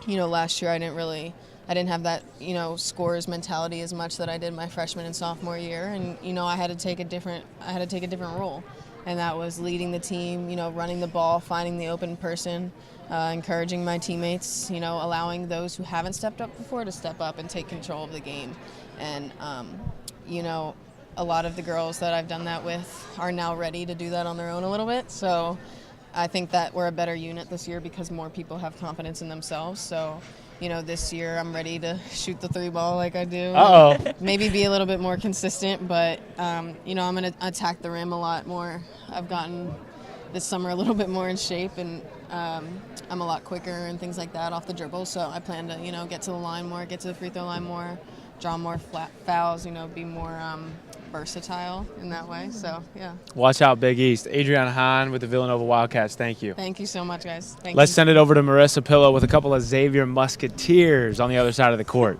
You know, last year I didn't have that, you know, scorer's mentality as much that I did my freshman and sophomore year, and, you know, I had to take a different role, and that was leading the team, you know, running the ball, finding the open person, encouraging my teammates, you know, allowing those who haven't stepped up before to step up and take control of the game. And, you know, a lot of the girls that I've done that with are now ready to do that on their own a little bit. So I think that we're a better unit this year because more people have confidence in themselves. So, you know, this year I'm ready to shoot the 3 ball like I do. Maybe be a little bit more consistent, but, you know, I'm going to attack the rim a lot more. I've gotten this summer a little bit more in shape, and I'm a lot quicker and things like that off the dribble. So I plan to, you know, get to the line more, get to the free throw line more, draw more flat fouls, you know, be more versatile in that way. So, yeah. Watch out, Big East. Adrianna Hahn with the Villanova Wildcats. Thank you. Thank you so much, guys. Let's send it over to Marissa Pillow with a couple of Xavier Musketeers on the other side of the court.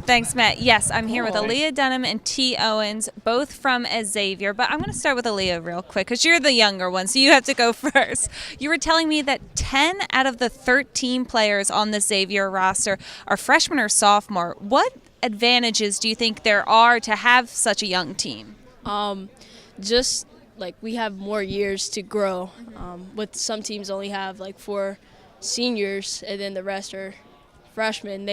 Thanks, Matt. Yes, I'm here with Aaliyah Dunham and T. Owens, both from Xavier. But I'm going to start with Aaliyah real quick because you're the younger one, so you have to go first. You were telling me that 10 out of the 13 players on the Xavier roster are freshmen or sophomore. What advantages do you think there are to have such a young team? Just like we have more years to grow. With some teams only have like 4 seniors and then the rest are freshmen.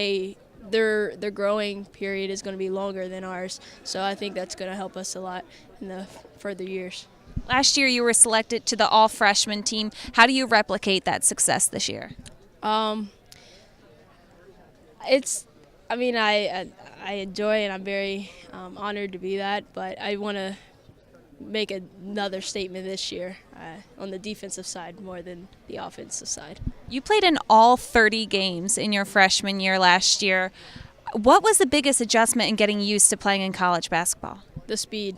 Their growing period is going to be longer than ours, so I think that's going to help us a lot in the further years. Last year you were selected to the all-freshman team. How do you replicate that success this year? I enjoy it, and I'm very honored to be that, but I want to make another statement this year on the defensive side more than the offensive side. You played in all 30 games in your freshman year last year. What was the biggest adjustment in getting used to playing in college basketball? The speed.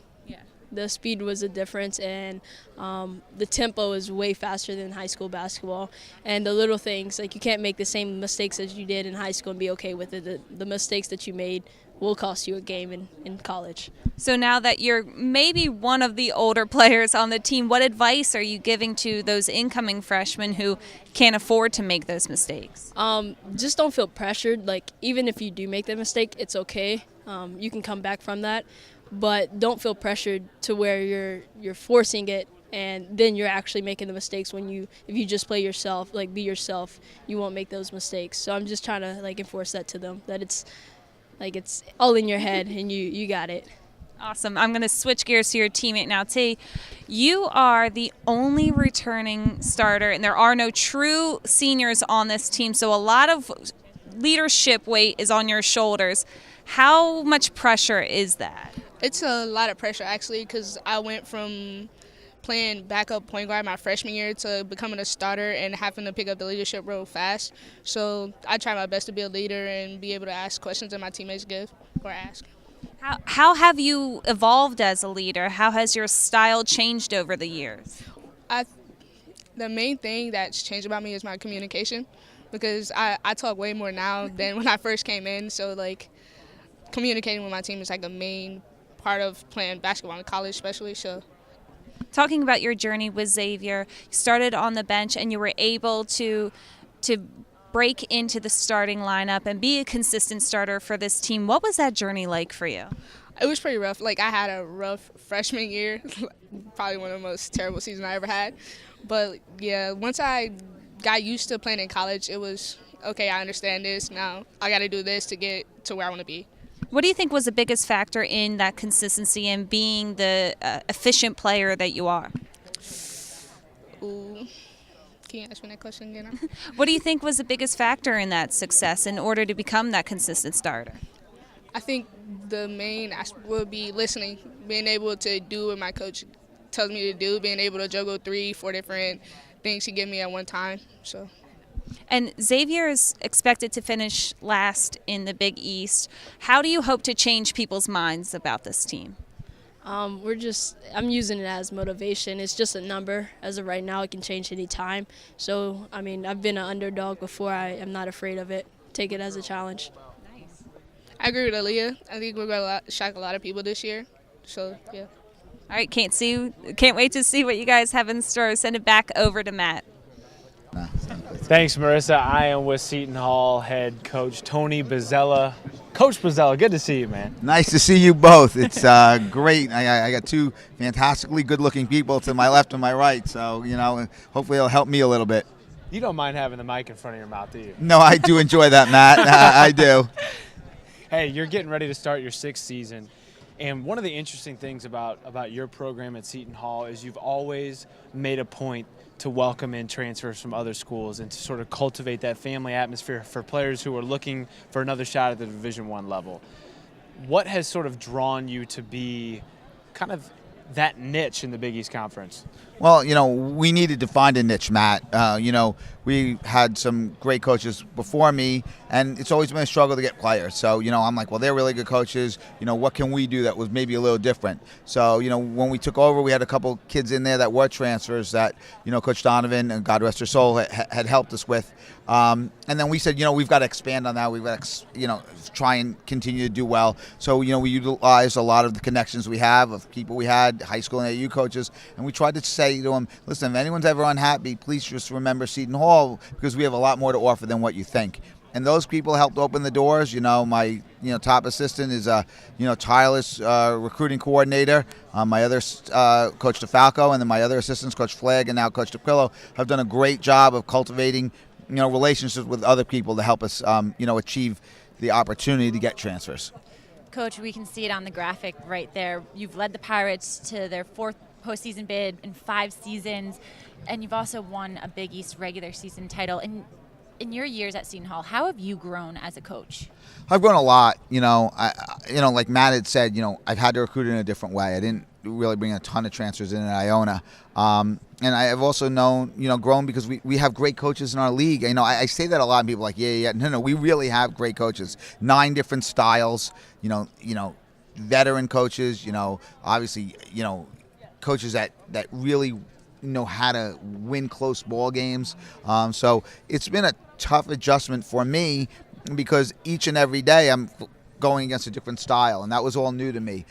the speed was a difference, and the tempo is way faster than high school basketball. And the little things, like you can't make the same mistakes as you did in high school and be okay with it. The mistakes that you made will cost you a game in college. So now that you're maybe one of the older players on the team, what advice are you giving to those incoming freshmen who can't afford to make those mistakes? Just don't feel pressured. Like, even if you do make that mistake, it's okay. You can come back from that. But don't feel pressured to where you're forcing it, and then you're actually making the mistakes. If you just play yourself, like be yourself, you won't make those mistakes. So I'm just trying to like enforce that to them, that it's all in your head and you got it. Awesome. I'm going to switch gears to your teammate now. T, you are the only returning starter, and there are no true seniors on this team, so a lot of leadership weight is on your shoulders. How much pressure is that? It's a lot of pressure, actually, because I went from playing backup point guard my freshman year to becoming a starter and having to pick up the leadership role fast. So I try my best to be a leader and be able to ask questions that my teammates give or ask. How have you evolved as a leader? How has your style changed over the years? The main thing that's changed about me is my communication, because I talk way more now than when I first came in. So, like, communicating with my team is like a main part of playing basketball in college, especially. So, talking about your journey with Xavier, you started on the bench and you were able to break into the starting lineup and be a consistent starter for this team. What was that journey like for you? It was pretty rough. Like, I had a rough freshman year, probably one of the most terrible seasons I ever had. But yeah, once I got used to playing in college, it was okay. I understand this now. I got to do this to get to where I want to be. What do you think was the biggest factor in that consistency and being the efficient player that you are? Ooh. Can you ask me that question again? What do you think was the biggest factor in that success in order to become that consistent starter? I think the main aspect would be listening, being able to do what my coach tells me to do, being able to juggle 3-4 different things he gave me at one time. So. And Xavier is expected to finish last in the Big East. How do you hope to change people's minds about this team? I'm using it as motivation. It's just a number. As of right now, it can change any time. So, I mean, I've been an underdog before. I am not afraid of it. Take it as a challenge. Nice. I agree with Aaliyah. I think we're going to shock a lot of people this year. So, yeah. All right, can't wait to see what you guys have in store. Send it back over to Matt. Thanks, Marissa. I am with Seton Hall head coach Tony Bozzella. Coach Bozzella, good to see you, man. Nice to see you both. It's great. I got two fantastically good-looking people to my left and my right, so, hopefully it'll help me a little bit. You don't mind having the mic in front of your mouth, do you? No, I do enjoy that, Matt. I do. Hey, you're getting ready to start your 6th season. And one of the interesting things about your program at Seton Hall is you've always made a point to welcome in transfers from other schools and to sort of cultivate that family atmosphere for players who are looking for another shot at the Division I level. What has sort of drawn you to be kind of that niche in the Big East Conference? Well, we needed to find a niche, Matt. We had some great coaches before me, and it's always been a struggle to get players. So, I'm like, well, they're really good coaches. What can we do that was maybe a little different? So, when we took over, we had a couple kids in there that were transfers that, Coach Donovan, and God rest her soul, had helped us with. And then we said, we've got to expand on that. We've got to, try and continue to do well. So, we utilized a lot of the connections we have of people we had, high school and AU coaches, and we tried to say to them, listen, if anyone's ever unhappy, please just remember Seton Hall, because we have a lot more to offer than what you think. And those people helped open the doors. My top assistant is a tireless recruiting coordinator. My other Coach DeFalco, and then my other assistants, Coach Flagg and now Coach DePillo, have done a great job of cultivating relationships with other people to help us achieve the opportunity to get transfers. Coach, we can see it on the graphic right there. You've led the Pirates to their 4th postseason bid in 5 seasons, and you've also won a Big East regular season title. And in your years at Seton Hall, how have you grown as a coach? I've grown a lot. Like Matt had said, I've had to recruit in a different way. I didn't really bring a ton of transfers in at Iona. And I have also grown because we have great coaches in our league. I say that a lot, and people are like, yeah. No, we really have great coaches. 9 different styles, veteran coaches, obviously, coaches that really know how to win close ball games. So it's been a tough adjustment for me because each and every day I'm going against a different style, and that was all new to me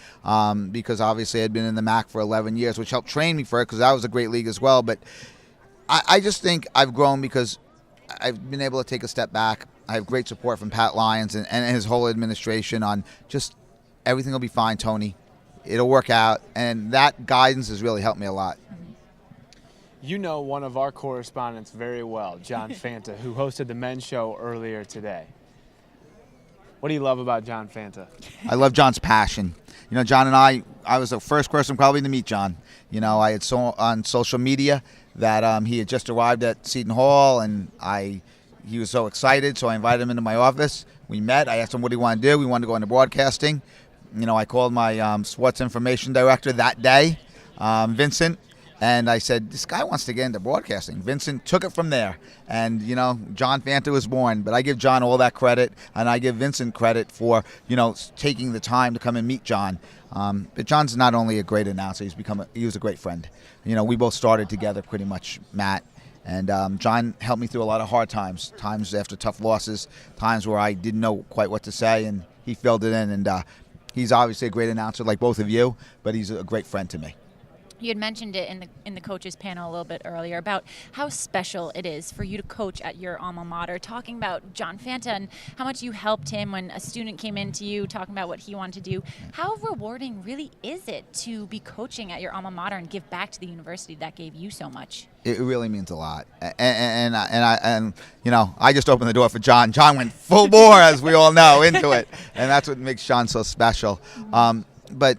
because obviously I'd been in the MAC for 11 years, which helped train me for it because that was a great league as well. But I just think I've grown because I've been able to take a step back. I have great support from Pat Lyons and his whole administration on just everything will be fine, Tony. It'll work out, and that guidance has really helped me a lot. You know one of our correspondents very well, John Fanta, who hosted the men's show earlier today. What do you love about John Fanta? I love John's passion. John and I was the first person probably to meet John. I had saw on social media that he had just arrived at Seton Hall, and he was so excited, so I invited him into my office. We met. I asked him what he wanted to do. We wanted to go into broadcasting. I called my sports information director that day, Vincent, and I said, this guy wants to get into broadcasting. Vincent took it from there, and, John Fanta was born. But I give John all that credit, and I give Vincent credit for, taking the time to come and meet John. But John's not only a great announcer, he was a great friend. We both started together pretty much, Matt. And John helped me through a lot of hard times after tough losses, times where I didn't know quite what to say, and he filled it in. And he's obviously a great announcer like both of you, but he's a great friend to me. You had mentioned it in the coaches panel a little bit earlier about how special it is for you to coach at your alma mater, talking about John Fanta and how much you helped him when a student came in to you, talking about what he wanted to do. How rewarding really is it to be coaching at your alma mater and give back to the university that gave you so much? It really means a lot, and I just opened the door for John. John went full bore, as we all know, into it, and that's what makes John so special. But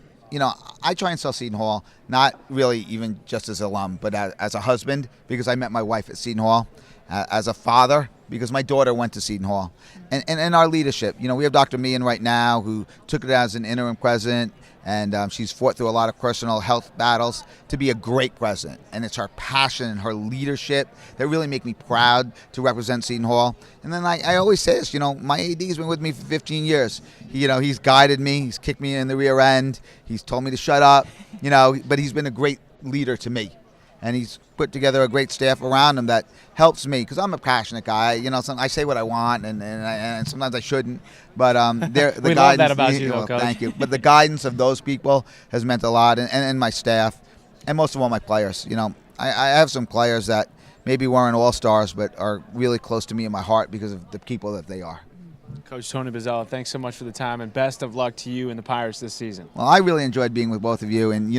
I try and sell Seton Hall, not really even just as an alum, but as a husband, because I met my wife at Seton Hall, as a father, because my daughter went to Seton Hall, and our leadership. We have Dr. Meehan right now, who took it as an interim president, and she's fought through a lot of personal health battles to be a great president. And it's her passion and her leadership that really make me proud to represent Seton Hall. And then I always say this, my AD's been with me for 15 years. He's guided me. He's kicked me in the rear end. He's told me to shut up, but he's been a great leader to me. And he's put together a great staff around him that helps me, because I'm a passionate guy. I say what I want, and sometimes I shouldn't. But we love that about you, Coach. Thank you. But the guidance of those people has meant a lot, and my staff, and most of all my players. I have some players that maybe weren't all-stars, but are really close to me in my heart because of the people that they are. Coach Tony Bozzella, thanks so much for the time, and best of luck to you and the Pirates this season. Well, I really enjoyed being with both of you, and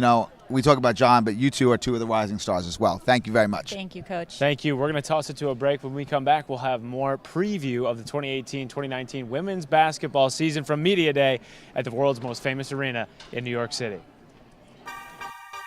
we talk about John, but you two are two of the rising stars as well. Thank you very much. Thank you, Coach. Thank you. We're going to toss it to a break. When we come back, we'll have more preview of the 2018-2019 women's basketball season from Media Day at the world's most famous arena in New York City.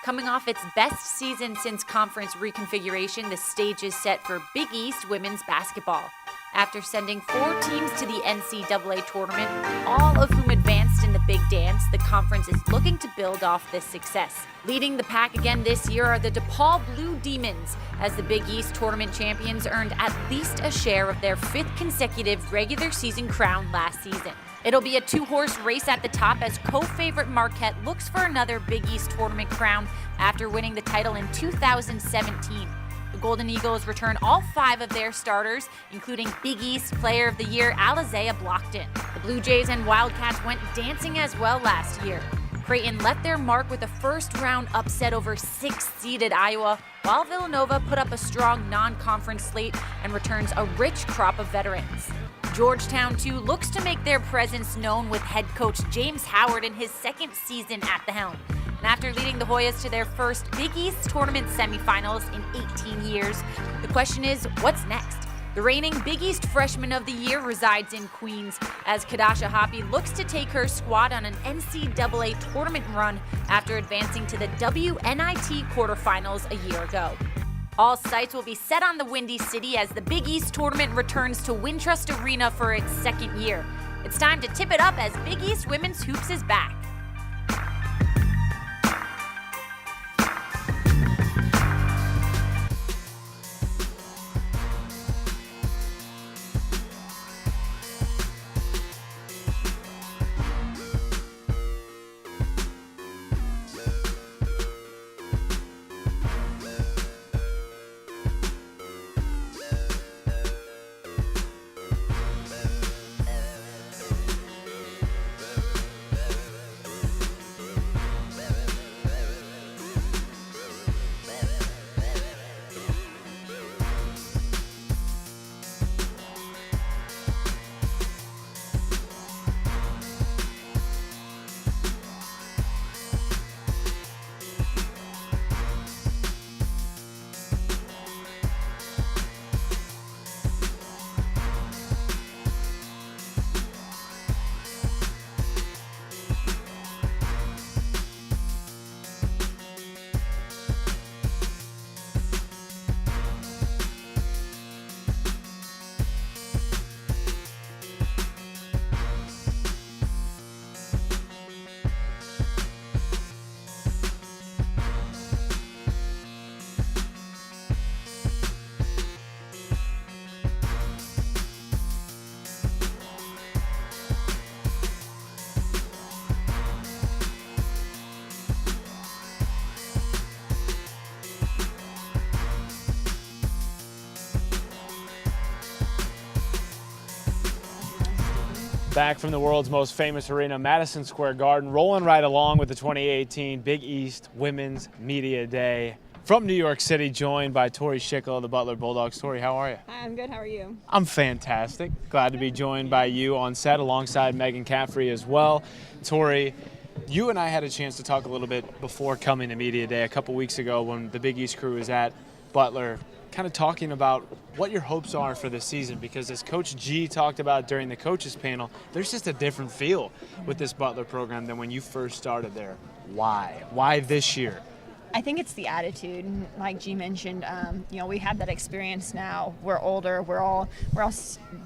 Coming off its best season since conference reconfiguration, the stage is set for Big East women's basketball. After sending 4 teams to the NCAA tournament, all of whom advanced in the Big Dance, the conference is looking to build off this success. Leading the pack again this year are the DePaul Blue Demons, as the Big East tournament champions earned at least a share of their 5th consecutive regular season crown last season. It'll be a 2-horse race at the top as co-favorite Marquette looks for another Big East tournament crown after winning the title in 2017. The Golden Eagles return all 5 of their starters, including Big East Player of the Year Allazia Blockton. The Blue Jays and Wildcats went dancing as well last year. Creighton left their mark with a first-round upset over 6th-seeded Iowa, while Villanova put up a strong non-conference slate and returns a rich crop of veterans. Georgetown, too, looks to make their presence known with head coach James Howard in his 2nd season at the helm. And after leading the Hoyas to their first Big East tournament semifinals in 18 years, the question is, what's next? The reigning Big East Freshman of the Year resides in Queens, as Kadasha Hoppe looks to take her squad on an NCAA tournament run after advancing to the WNIT quarterfinals a year ago. All sights will be set on the Windy City as the Big East tournament returns to Wintrust Arena for its 2nd year. It's time to tip it up as Big East Women's Hoops is back. Back from the world's most famous arena, Madison Square Garden, rolling right along with the 2018 Big East Women's Media Day. From New York City, joined by Tori Schickel of the Butler Bulldogs. Tori, how are you? Hi, I'm good. How are you? I'm fantastic. Glad to be joined by you on set alongside Megan Caffrey as well. Tori, you and I had a chance to talk a little bit before coming to Media Day a couple weeks ago when the Big East crew was at Butler, kind of talking about what your hopes are for this season, because as Coach G talked about during the coaches panel, there's just a different feel with this Butler program than when you first started there. Why? Why this year? I think it's the attitude. Like G mentioned, we have that experience now. We're older. We're all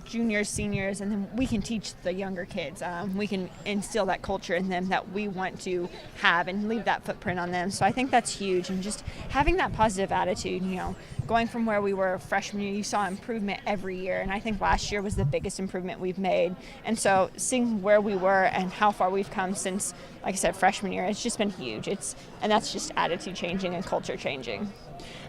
juniors, seniors, and then we can teach the younger kids. We can instill that culture in them that we want to have and leave that footprint on them. So I think that's huge. And just having that positive attitude, going from where we were freshman year, you saw improvement every year. And I think last year was the biggest improvement we've made. And so seeing where we were and how far we've come since, like I said, freshman year, it's just been huge. And that's just attitude changing and culture changing.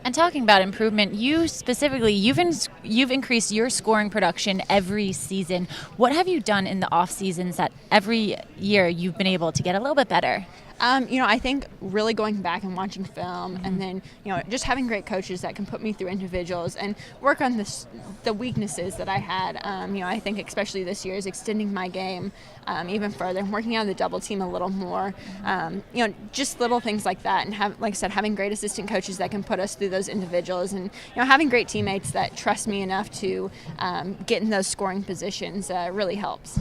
And talking about improvement, you specifically, you've increased your scoring production every season. What have you done in the off seasons that every year you've been able to get a little bit better? I think really going back and watching film, and then, just having great coaches that can put me through individuals and work on the weaknesses that I had. I think especially this year is extending my game even further, working on the double team a little more. Just little things like that, and like I said, having great assistant coaches that can put us through those individuals, and having great teammates that trust me enough to get in those scoring positions really helps.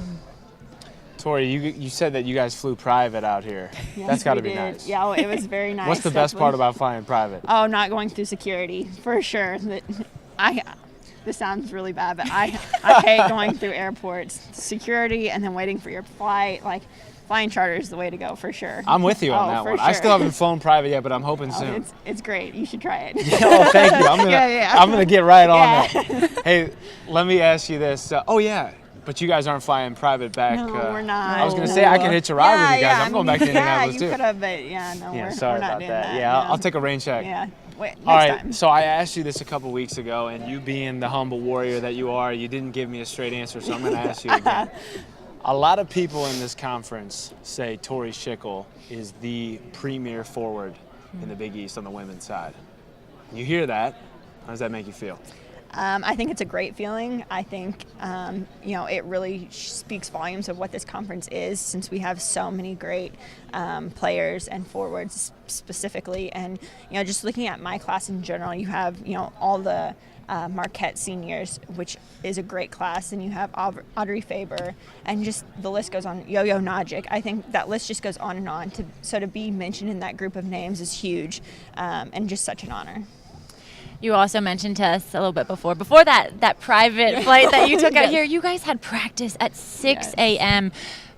Tori, you said that you guys flew private out here. Yes, that's got to be did. nice. Yeah, well, it was very nice. What's the best part about flying private? Oh, not going through security, for sure. This sounds really bad, but I hate going through airports. Security and then waiting for your flight. Like, flying charter is the way to go, for sure. I'm with you on that one. Sure. I still haven't flown private yet, but I'm hoping soon. It's great. You should try it. Oh, thank you. I'm gonna get right on that. Hey, let me ask you this. But you guys aren't flying private back. No, we're not. I was going to say I can hitch a ride with you guys. I'm going back to Indianapolis too. Yeah, you could have, but we're sorry not about doing that. Yeah, I'll take a rain check. Yeah. Wait, All right, time. So I asked you this a couple weeks ago, and you being the humble warrior that you are, you didn't give me a straight answer, so I'm going to ask you again. A lot of people in this conference say Tori Schickel is the premier forward in the Big East on the women's side. You hear that. How does that make you feel? I think it's a great feeling. I think, it really speaks volumes of what this conference is, since we have so many great players and forwards specifically. And, just looking at my class in general, you have, all the Marquette seniors, which is a great class, and you have Audrey, Faber, and just the list goes on. Nogic. I think that list just goes on and on. To be mentioned in that group of names is huge, and just such an honor. You also mentioned to us a little bit before that private flight that you took out here, you guys had practice at 6 a.m.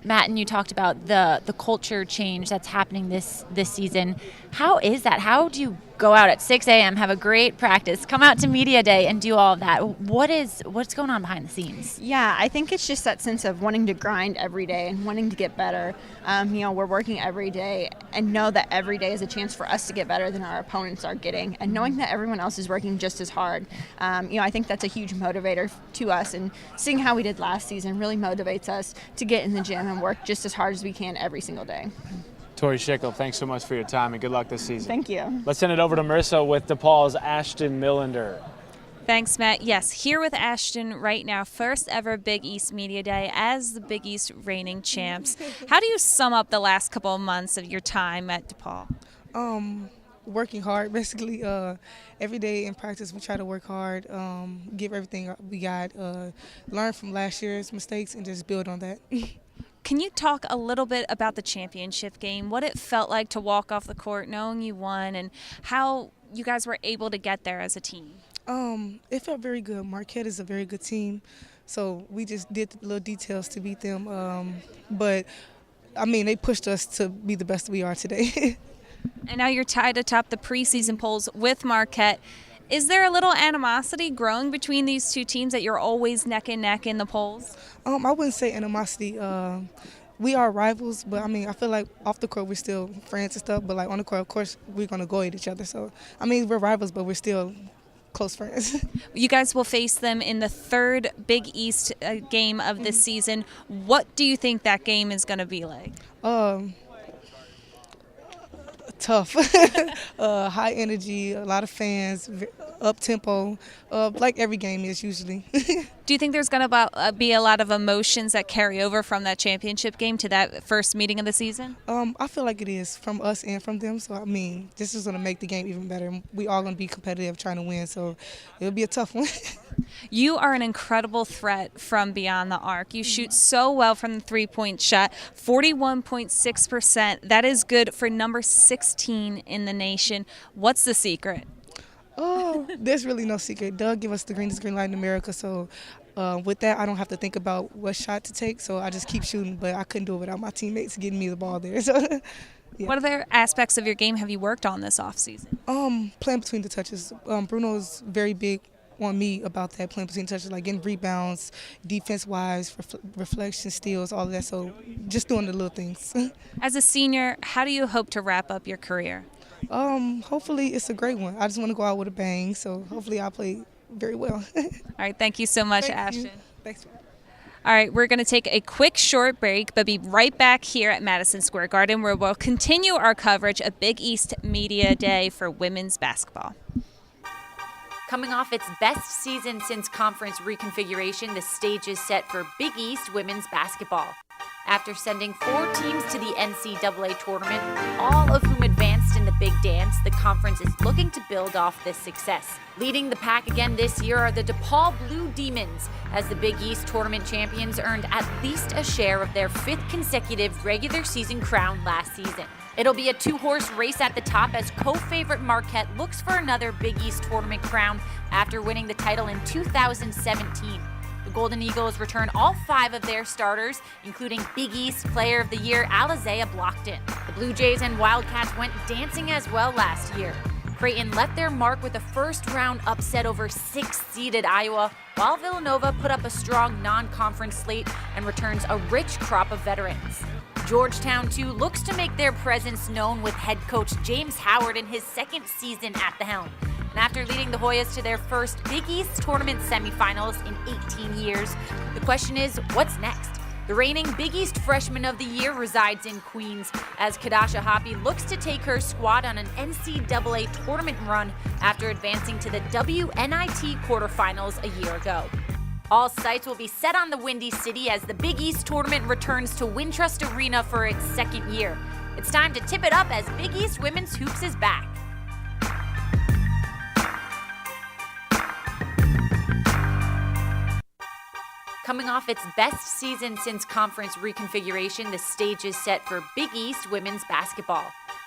Matt, and you talked about the culture change that's happening this season. How is that? How do you go out at 6 a.m., have a great practice, come out to Media Day, and do all of that? What's going on behind the scenes? Yeah, I think it's just that sense of wanting to grind every day and wanting to get better. We're working every day and know that every day is a chance for us to get better than our opponents are getting, and knowing that everyone else is working just as hard. I think that's a huge motivator to us, and seeing how we did last season really motivates us to get in the gym and work just as hard as we can every single day. Tori Schickel, thanks so much for your time, and good luck this season. Thank you. Let's send it over to Marissa with DePaul's Ashton Millender. Thanks, Matt. Yes, here with Ashton right now, first ever Big East Media Day as the Big East reigning champs. How do you sum up the last couple of months of your time at DePaul? Working hard, basically. Every day in practice, we try to work hard, give everything we got, learn from last year's mistakes, and just build on that. Can you talk a little bit about the championship game, what it felt like to walk off the court knowing you won, and how you guys were able to get there as a team? It felt very good. Marquette is a very good team, so we just did the little details to beat them. But, they pushed us to be the best we are today. And now you're tied atop the preseason polls with Marquette. Is there a little animosity growing between these two teams that you're always neck and neck in the polls? I wouldn't say animosity. We are rivals, but I feel like off the court we're still friends and stuff. But like on the court, of course, we're gonna go at each other. So we're rivals, but we're still close friends. You guys will face them in the third Big East game of this season. What do you think that game is going to be like? Tough. High energy, a lot of fans, up tempo, like every game is usually. Do you think there's going to be a lot of emotions that carry over from that championship game to that first meeting of the season? I feel like it is from us and from them. So, I mean, this is going to make the game even better. We all going to be competitive trying to win, so it'll be a tough one. You are an incredible threat from beyond the arc. You shoot so well from the three-point shot, 41.6%. That is good for number 16 in the nation. What's the secret? Oh, there's really no secret. Doug gave us the greenest green light in America, so with that, I don't have to think about what shot to take, so I just keep shooting, but I couldn't do it without my teammates getting me the ball there. So, yeah. What other aspects of your game have you worked on this offseason? Playing between the touches. Bruno's very big on me about that, playing between touches, like getting rebounds, defense-wise, reflection, steals, all of that, so just doing the little things. As a senior, how do you hope to wrap up your career? Hopefully it's a great one. I just want to go out with a bang, so hopefully I'll play very well. All right, thank you so much, Ashton. Thanks. All right, we're going to take a quick short break, but be right back here at Madison Square Garden, where we'll continue our coverage of Big East Media Day for women's basketball. Coming off its best season since conference reconfiguration, the stage is set for Big East women's basketball. After sending 4 teams to the NCAA tournament, all of whom advanced in the Big Dance, the conference is looking to build off this success. Leading the pack again this year are the DePaul Blue Demons, as the Big East tournament champions earned at least a share of their 5th consecutive regular season crown last season. It'll be a 2-horse race at the top as co-favorite Marquette looks for another Big East tournament crown after winning the title in 2017. The Golden Eagles return all 5 of their starters, including Big East Player of the Year Allazia Blockton. The Blue Jays and Wildcats went dancing as well last year. Creighton left their mark with a first-round upset over 6th-seeded Iowa, while Villanova put up a strong non-conference slate and returns a rich crop of veterans. Georgetown, too, looks to make their presence known with head coach James Howard in his 2nd season at the helm. And after leading the Hoyas to their first Big East tournament semifinals in 18 years, the question is, what's next? The reigning Big East Freshman of the Year resides in Queens, as Kadasha Hoppe looks to take her squad on an NCAA tournament run after advancing to the WNIT quarterfinals a year ago. All sights will be set on the Windy City as the Big East tournament returns to Wintrust Arena for its 2nd year. It's time to tip it up as Big East Women's Hoops is back. Coming off its best season since conference reconfiguration, the stage is set for Big East women's basketball.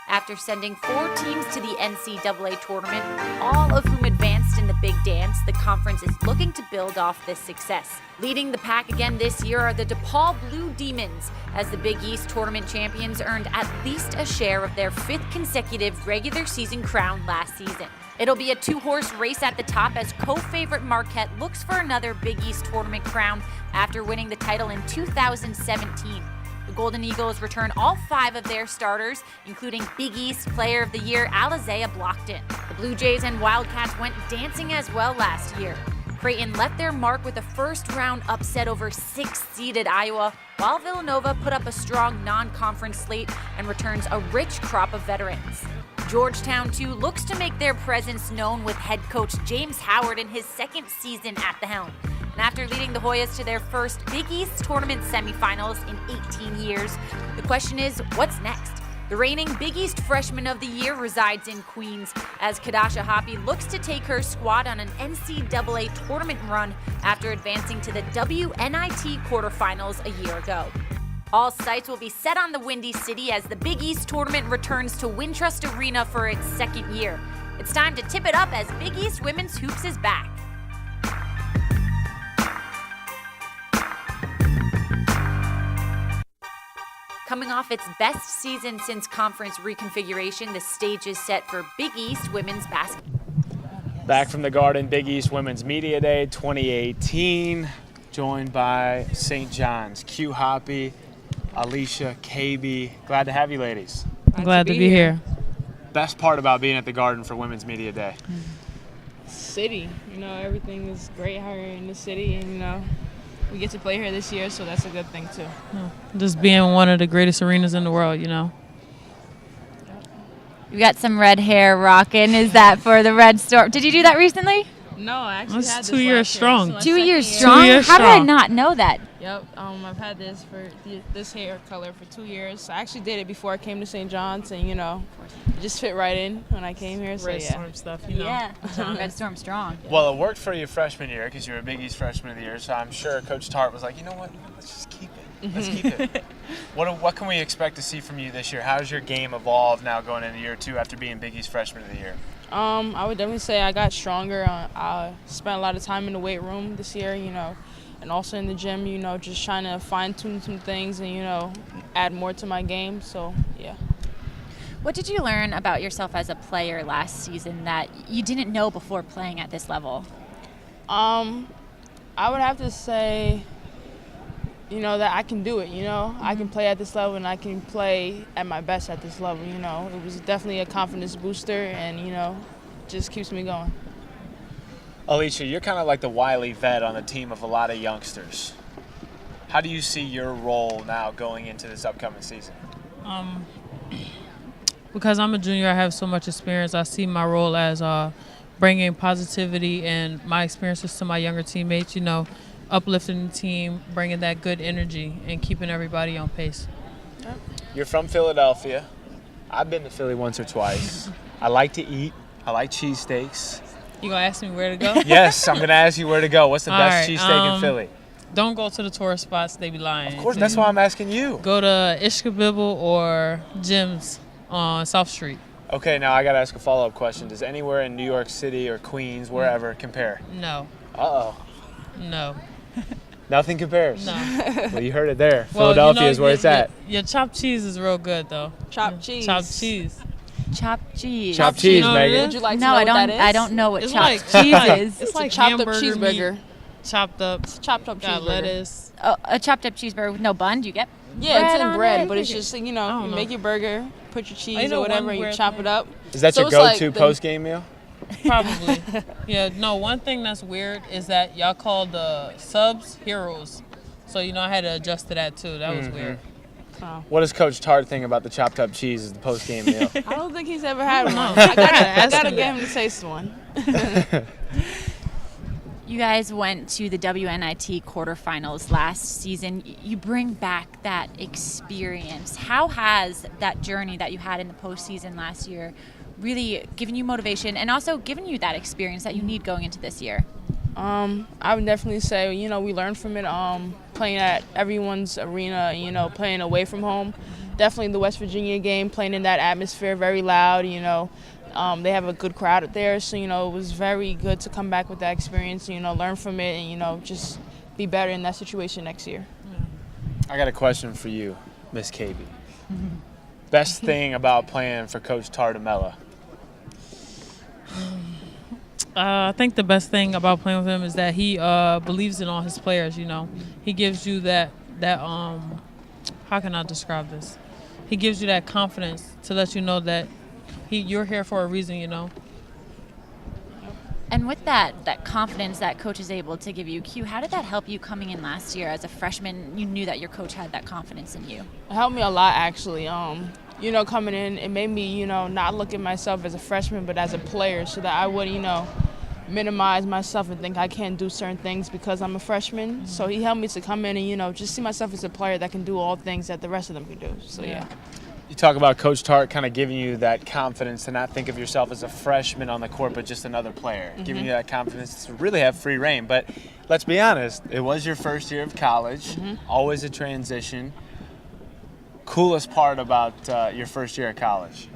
After sending 4 teams to the NCAA tournament, all of whom advanced in the Big Dance, the conference is looking to build off this success. Leading the pack again this year are the DePaul Blue Demons, as the Big East tournament champions earned at least a share of their 5th consecutive regular season crown last season. It'll be a 2-horse race at the top as co-favorite Marquette looks for another Big East tournament crown after winning the title in 2017. The Golden Eagles return all 5 of their starters, including Big East Player of the Year Allazia Blockton. The Blue Jays and Wildcats went dancing as well last year. Creighton left their mark with a first-round upset over 6th-seeded Iowa, while Villanova put up a strong non-conference slate and returns a rich crop of veterans. Georgetown, too, looks to make their presence known with head coach James Howard in his 2nd season at the helm. And after leading the Hoyas to their first Big East tournament semifinals in 18 years, the question is, what's next? The reigning Big East Freshman of the Year resides in Queens, as Kadasha Hoppe looks to take her squad on an NCAA tournament run after advancing to the WNIT quarterfinals a year ago. All sights will be set on the Windy City as the Big East tournament returns to Wintrust Arena for its 2nd year. It's time to tip it up as Big East Women's Hoops is back. Coming off its best season since conference reconfiguration, the stage is set for Big East women's basketball. Back from the Garden, Big East Women's Media Day 2018, joined by St. John's, Q Hoppe, Alicia, KB. Glad to have you ladies. Glad to be here. Best part about being at the Garden for Women's Media Day? City. Everything is great here in the city, and we get to play here this year, so that's a good thing too. Just being one of the greatest arenas in the world, You got some red hair rocking. Is that for the Red Storm? Did you do that recently? No, I actually That's had this 2 years last year. strong. This is my 2 second years year. strong? 2 years How did I strong. not know that? Yep. I've had this for this hair color for 2 years. I actually did it before I came to St. John's, and it just fit right in when I came here. So Red yeah. Storm stuff, Yeah, Red Storm strong. Well, it worked for you freshman year because you were a Big East freshman of the year. So I'm sure Coach Tart was like, you know what? Let's just keep it. Let's keep it. What can we expect to see from you this year? How has your game evolved now going into year 2 after being Big East freshman of the year? I would definitely say I got stronger. I spent a lot of time in the weight room this year, and also in the gym, just trying to fine-tune some things and, add more to my game. So, yeah. What did you learn about yourself as a player last season that you didn't know before playing at this level? I would have to say, that I can do it, I can play at this level and I can play at my best at this level, It was definitely a confidence booster and, just keeps me going. Allazia, you're kind of like the wily vet on a team of a lot of youngsters. How do you see your role now going into this upcoming season? Because I'm a junior, I have so much experience. I see my role as bringing positivity and my experiences to my younger teammates, uplifting the team, bringing that good energy, and keeping everybody on pace. You're from Philadelphia. I've been to Philly once or twice. I like to eat. I like cheesesteaks. You gonna ask me where to go? Yes, I'm gonna ask you where to go. What's the best All right, cheesesteak in Philly? Don't go to the tourist spots. They be lying. Of course, that's why I'm asking you. Go to Ishkabibble or Jim's on South Street. Okay, now I gotta ask a follow-up question. Does anywhere in New York City or Queens, wherever, compare? No. Uh-oh. No. Nothing compares? No. Well, you heard it there. Well, Philadelphia is where it's at. Your chopped cheese is real good, though. Chopped cheese. Chopped cheese. Chopped cheese. Chopped cheese, Megan. Would you like to No, know I what don't. that is? I don't know what It's chopped like- cheese is. It's like a chopped up hamburger cheeseburger. meat, chopped up. Chopped up Got cheeseburger. lettuce. Oh, a chopped up cheeseburger with no bun. Do you get? Yeah, it's bread in on bread, it? but it's just, you know. make your burger, put your cheese know or whatever, one and you weird chop thing? it up. Is that So your it's like go-to the- post-game meal? Probably. Yeah, no, one thing that's weird is that y'all call the subs heroes. So, I had to adjust to that, too. That was weird. Oh. What does Coach Tart think about the chopped up cheese as the post-game meal? I don't think he's ever had one. know. I gotta Ask get him him to taste one. You guys went to the WNIT quarterfinals last season. You bring back that experience. How has that journey that you had in the postseason last year really given you motivation and also given you that experience that you need going into this year? I would definitely say, we learned from it, playing at everyone's arena, playing away from home. Definitely the West Virginia game, playing in that atmosphere, very loud, they have a good crowd out there. So, it was very good to come back with that experience, learn from it and, just be better in that situation next year. I got a question for you, Miss Kaity. Best thing about playing for Coach Tartamella? I think the best thing about playing with him is that he believes in all his players, He gives you that how can I describe this? He gives you that confidence to let you know that you're here for a reason, And with that confidence that coach is able to give you, Q, how did that help you coming in last year as a freshman? You knew that your coach had that confidence in you. It helped me a lot, actually. Coming in, it made me, not look at myself as a freshman, but as a player, so that I would, minimize myself and think I can't do certain things because I'm a freshman. Mm-hmm. So he helped me to come in and, just see myself as a player that can do all things that the rest of them can do. So, yeah. You talk about Coach Tart kind of giving you that confidence to not think of yourself as a freshman on the court, but just another player, giving you that confidence to really have free reign. But let's be honest, it was your first year of college, always a transition. Coolest part about your first year of college?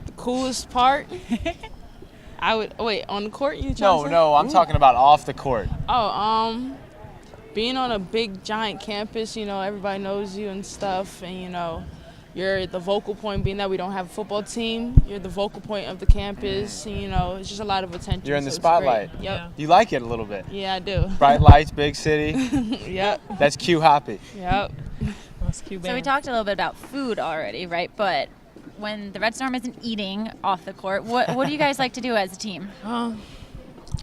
The coolest part? Wait, on the court you No, I'm talking about off the court. Being on a big, giant campus, everybody knows you and stuff, and, you're the vocal point, being that we don't have a football team. You're the vocal point of the campus. And, it's just a lot of attention. You're in the so spotlight. It's great. Yep. You like it a little bit. Yeah, I do. Bright lights, big city. Yep. That's Q Hoppy. Yep. That's Q. So we talked a little bit about food already, right? But when the Red Storm isn't eating off the court, what do you guys like to do as a team?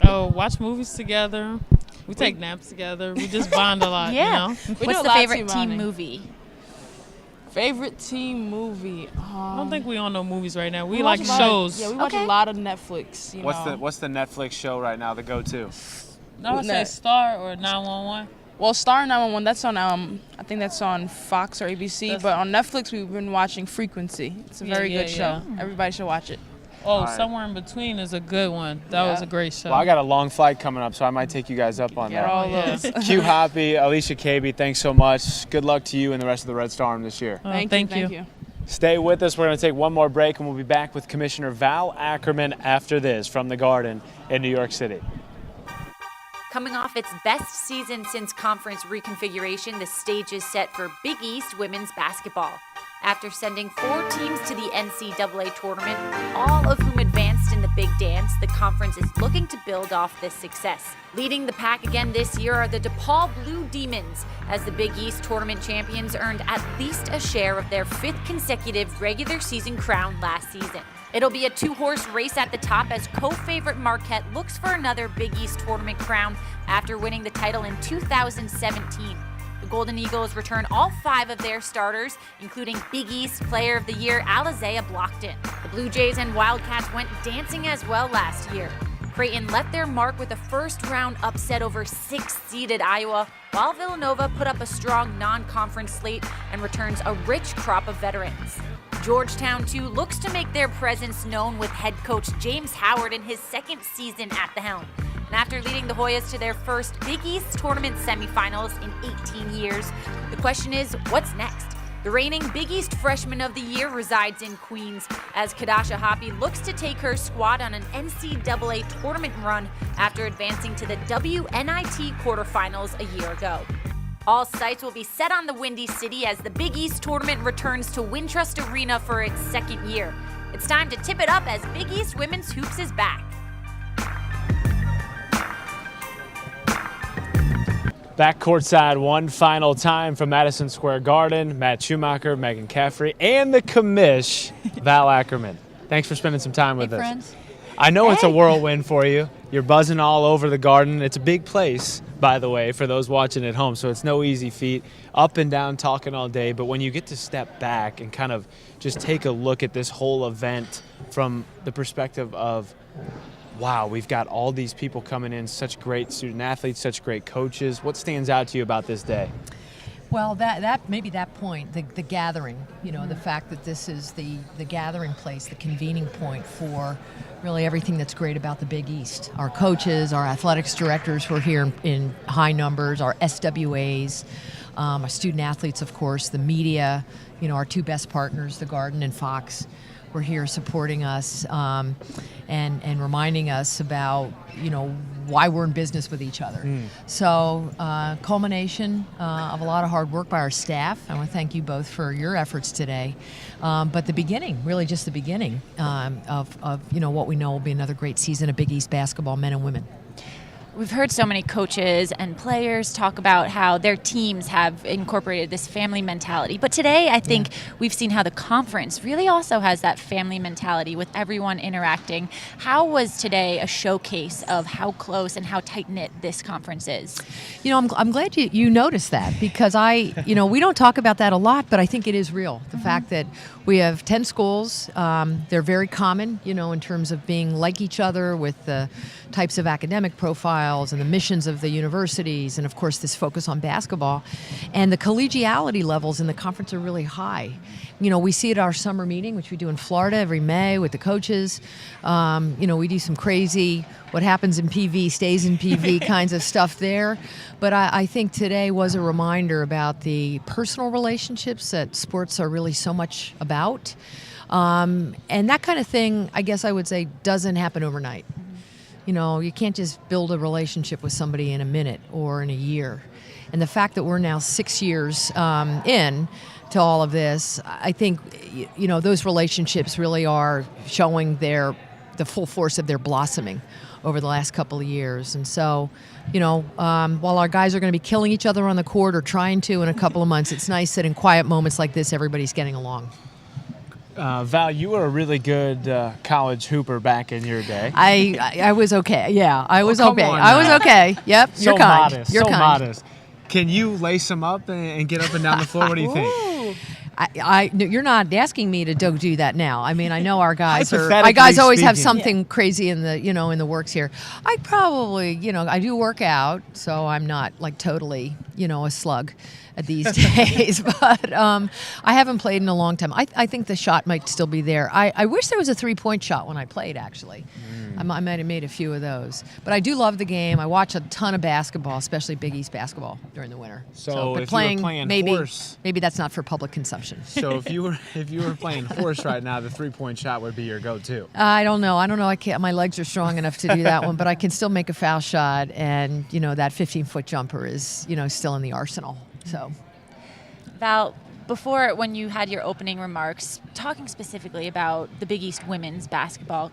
Oh, watch movies together. We take naps together. We just bond a lot, Yeah. you know? What's the favorite team movie? Favorite team movie? I don't think we all know movies right now. We watch like a lot shows. Yeah, we watch a lot of Netflix. You know. What's the Netflix show right now, the go-to? I would say Star or 911. Well, Star 911, that's on I think that's on Fox or ABC. But on Netflix, we've been watching Frequency. It's a very good show. Everybody should watch it. Oh, Somewhere in Between is a good one. That was a great show. Well, I got a long flight coming up, so I might take you guys up on that. all those. Q Hoppy, Alicia Kaby, thanks so much. Good luck to you and the rest of the Red Storm this year. Thank you. Stay with us. We're going to take one more break, and we'll be back with Commissioner Val Ackerman after this from the Garden in New York City. Coming off its best season since conference reconfiguration, the stage is set for Big East women's basketball. After sending 4 teams to the NCAA tournament, all of whom advanced in the Big Dance, the conference is looking to build off this success. Leading the pack again this year are the DePaul Blue Demons, as the Big East tournament champions earned at least a share of their 5th consecutive regular season crown last season. It'll be a 2-horse race at the top as co-favorite Marquette looks for another Big East tournament crown after winning the title in 2017. The Golden Eagles return all 5 of their starters, including Big East Player of the Year Allazia Blockton. The Blue Jays and Wildcats went dancing as well last year. Creighton left their mark with a first-round upset over 6th-seeded Iowa, while Villanova put up a strong non-conference slate and returns a rich crop of veterans. Georgetown, too, looks to make their presence known with head coach James Howard in his 2nd season at the helm. And after leading the Hoyas to their first Big East tournament semifinals in 18 years, the question is, what's next? The reigning Big East Freshman of the Year resides in Queens, as Kadasha Hoppy looks to take her squad on an NCAA tournament run after advancing to the WNIT quarterfinals a year ago. All sights will be set on the Windy City as the Big East tournament returns to Wintrust Arena for its 2nd year. It's time to tip it up as Big East Women's Hoops is back. Back courtside one final time from Madison Square Garden. Matt Schumacher, Megan Caffrey, and the commish, Val Ackerman. Thanks for spending some time with us. Friends. I know it's a whirlwind for you. You're buzzing all over the Garden. It's a big place, by the way, for those watching at home, so it's no easy feat. Up and down talking all day, but when you get to step back and kind of just take a look at this whole event from the perspective of, wow, we've got all these people coming in, such great student athletes, such great coaches. What stands out to you about this day? Well, that maybe that point, the gathering, the fact that this is the gathering place, the convening point for really everything that's great about the Big East. Our coaches, our athletics directors who are here in high numbers, our SWAs, our student athletes, of course, the media, our 2 best partners, the Garden and Fox, were here supporting us and reminding us about, why we're in business with each other. So culmination of a lot of hard work by our staff. I want to thank you both for your efforts today. But the beginning, really just the beginning of what we know will be another great season of Big East basketball, men and women. We've heard so many coaches and players talk about how their teams have incorporated this family mentality. But today, I think we've seen how the conference really also has that family mentality with everyone interacting. How was today a showcase of how close and how tight-knit this conference is? I'm glad you noticed that, because we don't talk about that a lot, but I think it is real. The fact that we have 10 schools, they're very common, in terms of being like each other with the types of academic profiles and the missions of the universities, and of course this focus on basketball. And the collegiality levels in the conference are really high. We see it at our summer meeting, which we do in Florida every May with the coaches. We do some crazy, what happens in PV stays in PV kinds of stuff there. But I think today was a reminder about the personal relationships that sports are really so much about. And that kind of thing, I guess I would say, doesn't happen overnight. You can't just build a relationship with somebody in a minute or in a year. And the fact that we're now 6 years in to all of this, I think, those relationships really are showing the full force of their blossoming over the last couple of years. And so, while our guys are going to be killing each other on the court or trying to in a couple of months, it's nice that in quiet moments like this, everybody's getting along. Val, you were a really good college hooper back in your day. I was okay. Yeah, I was come okay. on I was now. okay. Yep, So you're kind. modest. You're so kind. modest. Can you lace them up and get up and down the floor? What do you think? No, you're not asking me to do that now. I mean, I know our guys Hypothetically always have speaking. something crazy in the works here. I probably, I do work out, so I'm not like totally, a slug these days. But I haven't played in a long time. I think the shot might still be there. I wish there was a 3-point shot when I played, actually. I might have made a few of those. But I do love the game. I watch a ton of basketball, especially Big East basketball during the winter. So but if you were playing horse, maybe that's not for public consumption. so if you were playing horse right now, the 3-point shot would be your go-to. I don't know. I can't. My legs are strong enough to do that one, but I can still make a foul shot, and that 15-foot jumper is still in the arsenal. So, Val, before, when you had your opening remarks, talking specifically about the Big East women's basketball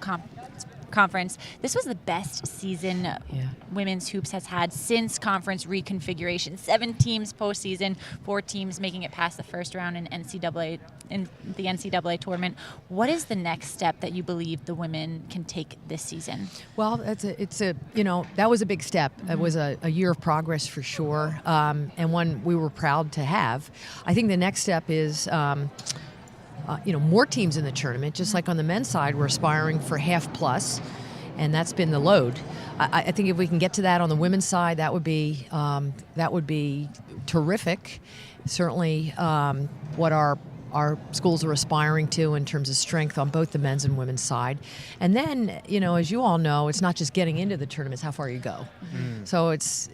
conference, this was the best season women's hoops has had since conference reconfiguration. 7 teams postseason, 4 teams making it past the first round in the NCAA tournament. What is the next step that you believe the women can take this season? Well, that was a big step. It was a year of progress for sure, and one we were proud to have. I think the next step is more teams in the tournament. Just like on the men's side, we're aspiring for half plus, and that's been the load. I think if we can get to that on the women's side, that would be terrific. Certainly, what our schools are aspiring to in terms of strength on both the men's and women's side. And then, as you all know, it's not just getting into the tournament, it's how far you go. So it's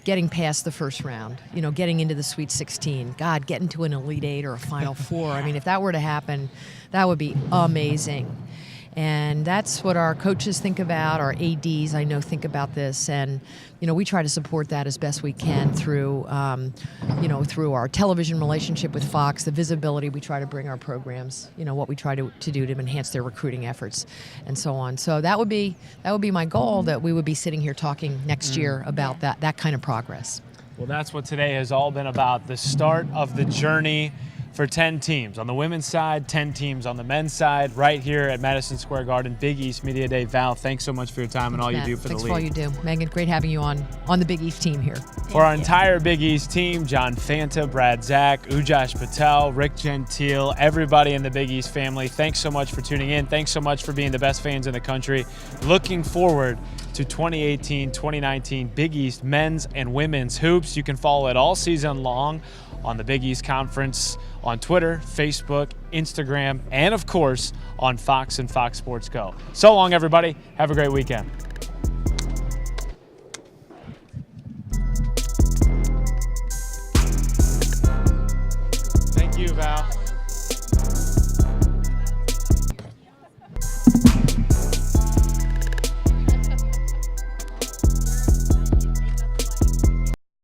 getting past the first round, getting into the Sweet 16. God, getting to an Elite 8 or a Final Four. I mean, if that were to happen, that would be amazing. And that's what our coaches think about, our ADs, I know, think about this. And, we try to support that as best we can through, through our television relationship with Fox, the visibility we try to bring our programs, what we try to do to enhance their recruiting efforts and so on. So that would be my goal, that we would be sitting here talking next year about that kind of progress. Well, that's what today has all been about, the start of the journey for 10 teams. On the women's side, 10 teams on the men's side, right here at Madison Square Garden, Big East Media Day. Val, thanks so much for your time and all you do for the league. Thanks for all you do. Megan, great having you on the Big East team here. For our entire Big East team, John Fanta, Brad Zach, Ujash Patel, Rick Gentile, everybody in the Big East family, thanks so much for tuning in. Thanks so much for being the best fans in the country. Looking forward to 2018-2019 Big East men's and women's hoops. You can follow it all season long on the Big East Conference on Twitter, Facebook, Instagram, and of course on Fox and Fox Sports Go. So long, everybody. Have a great weekend.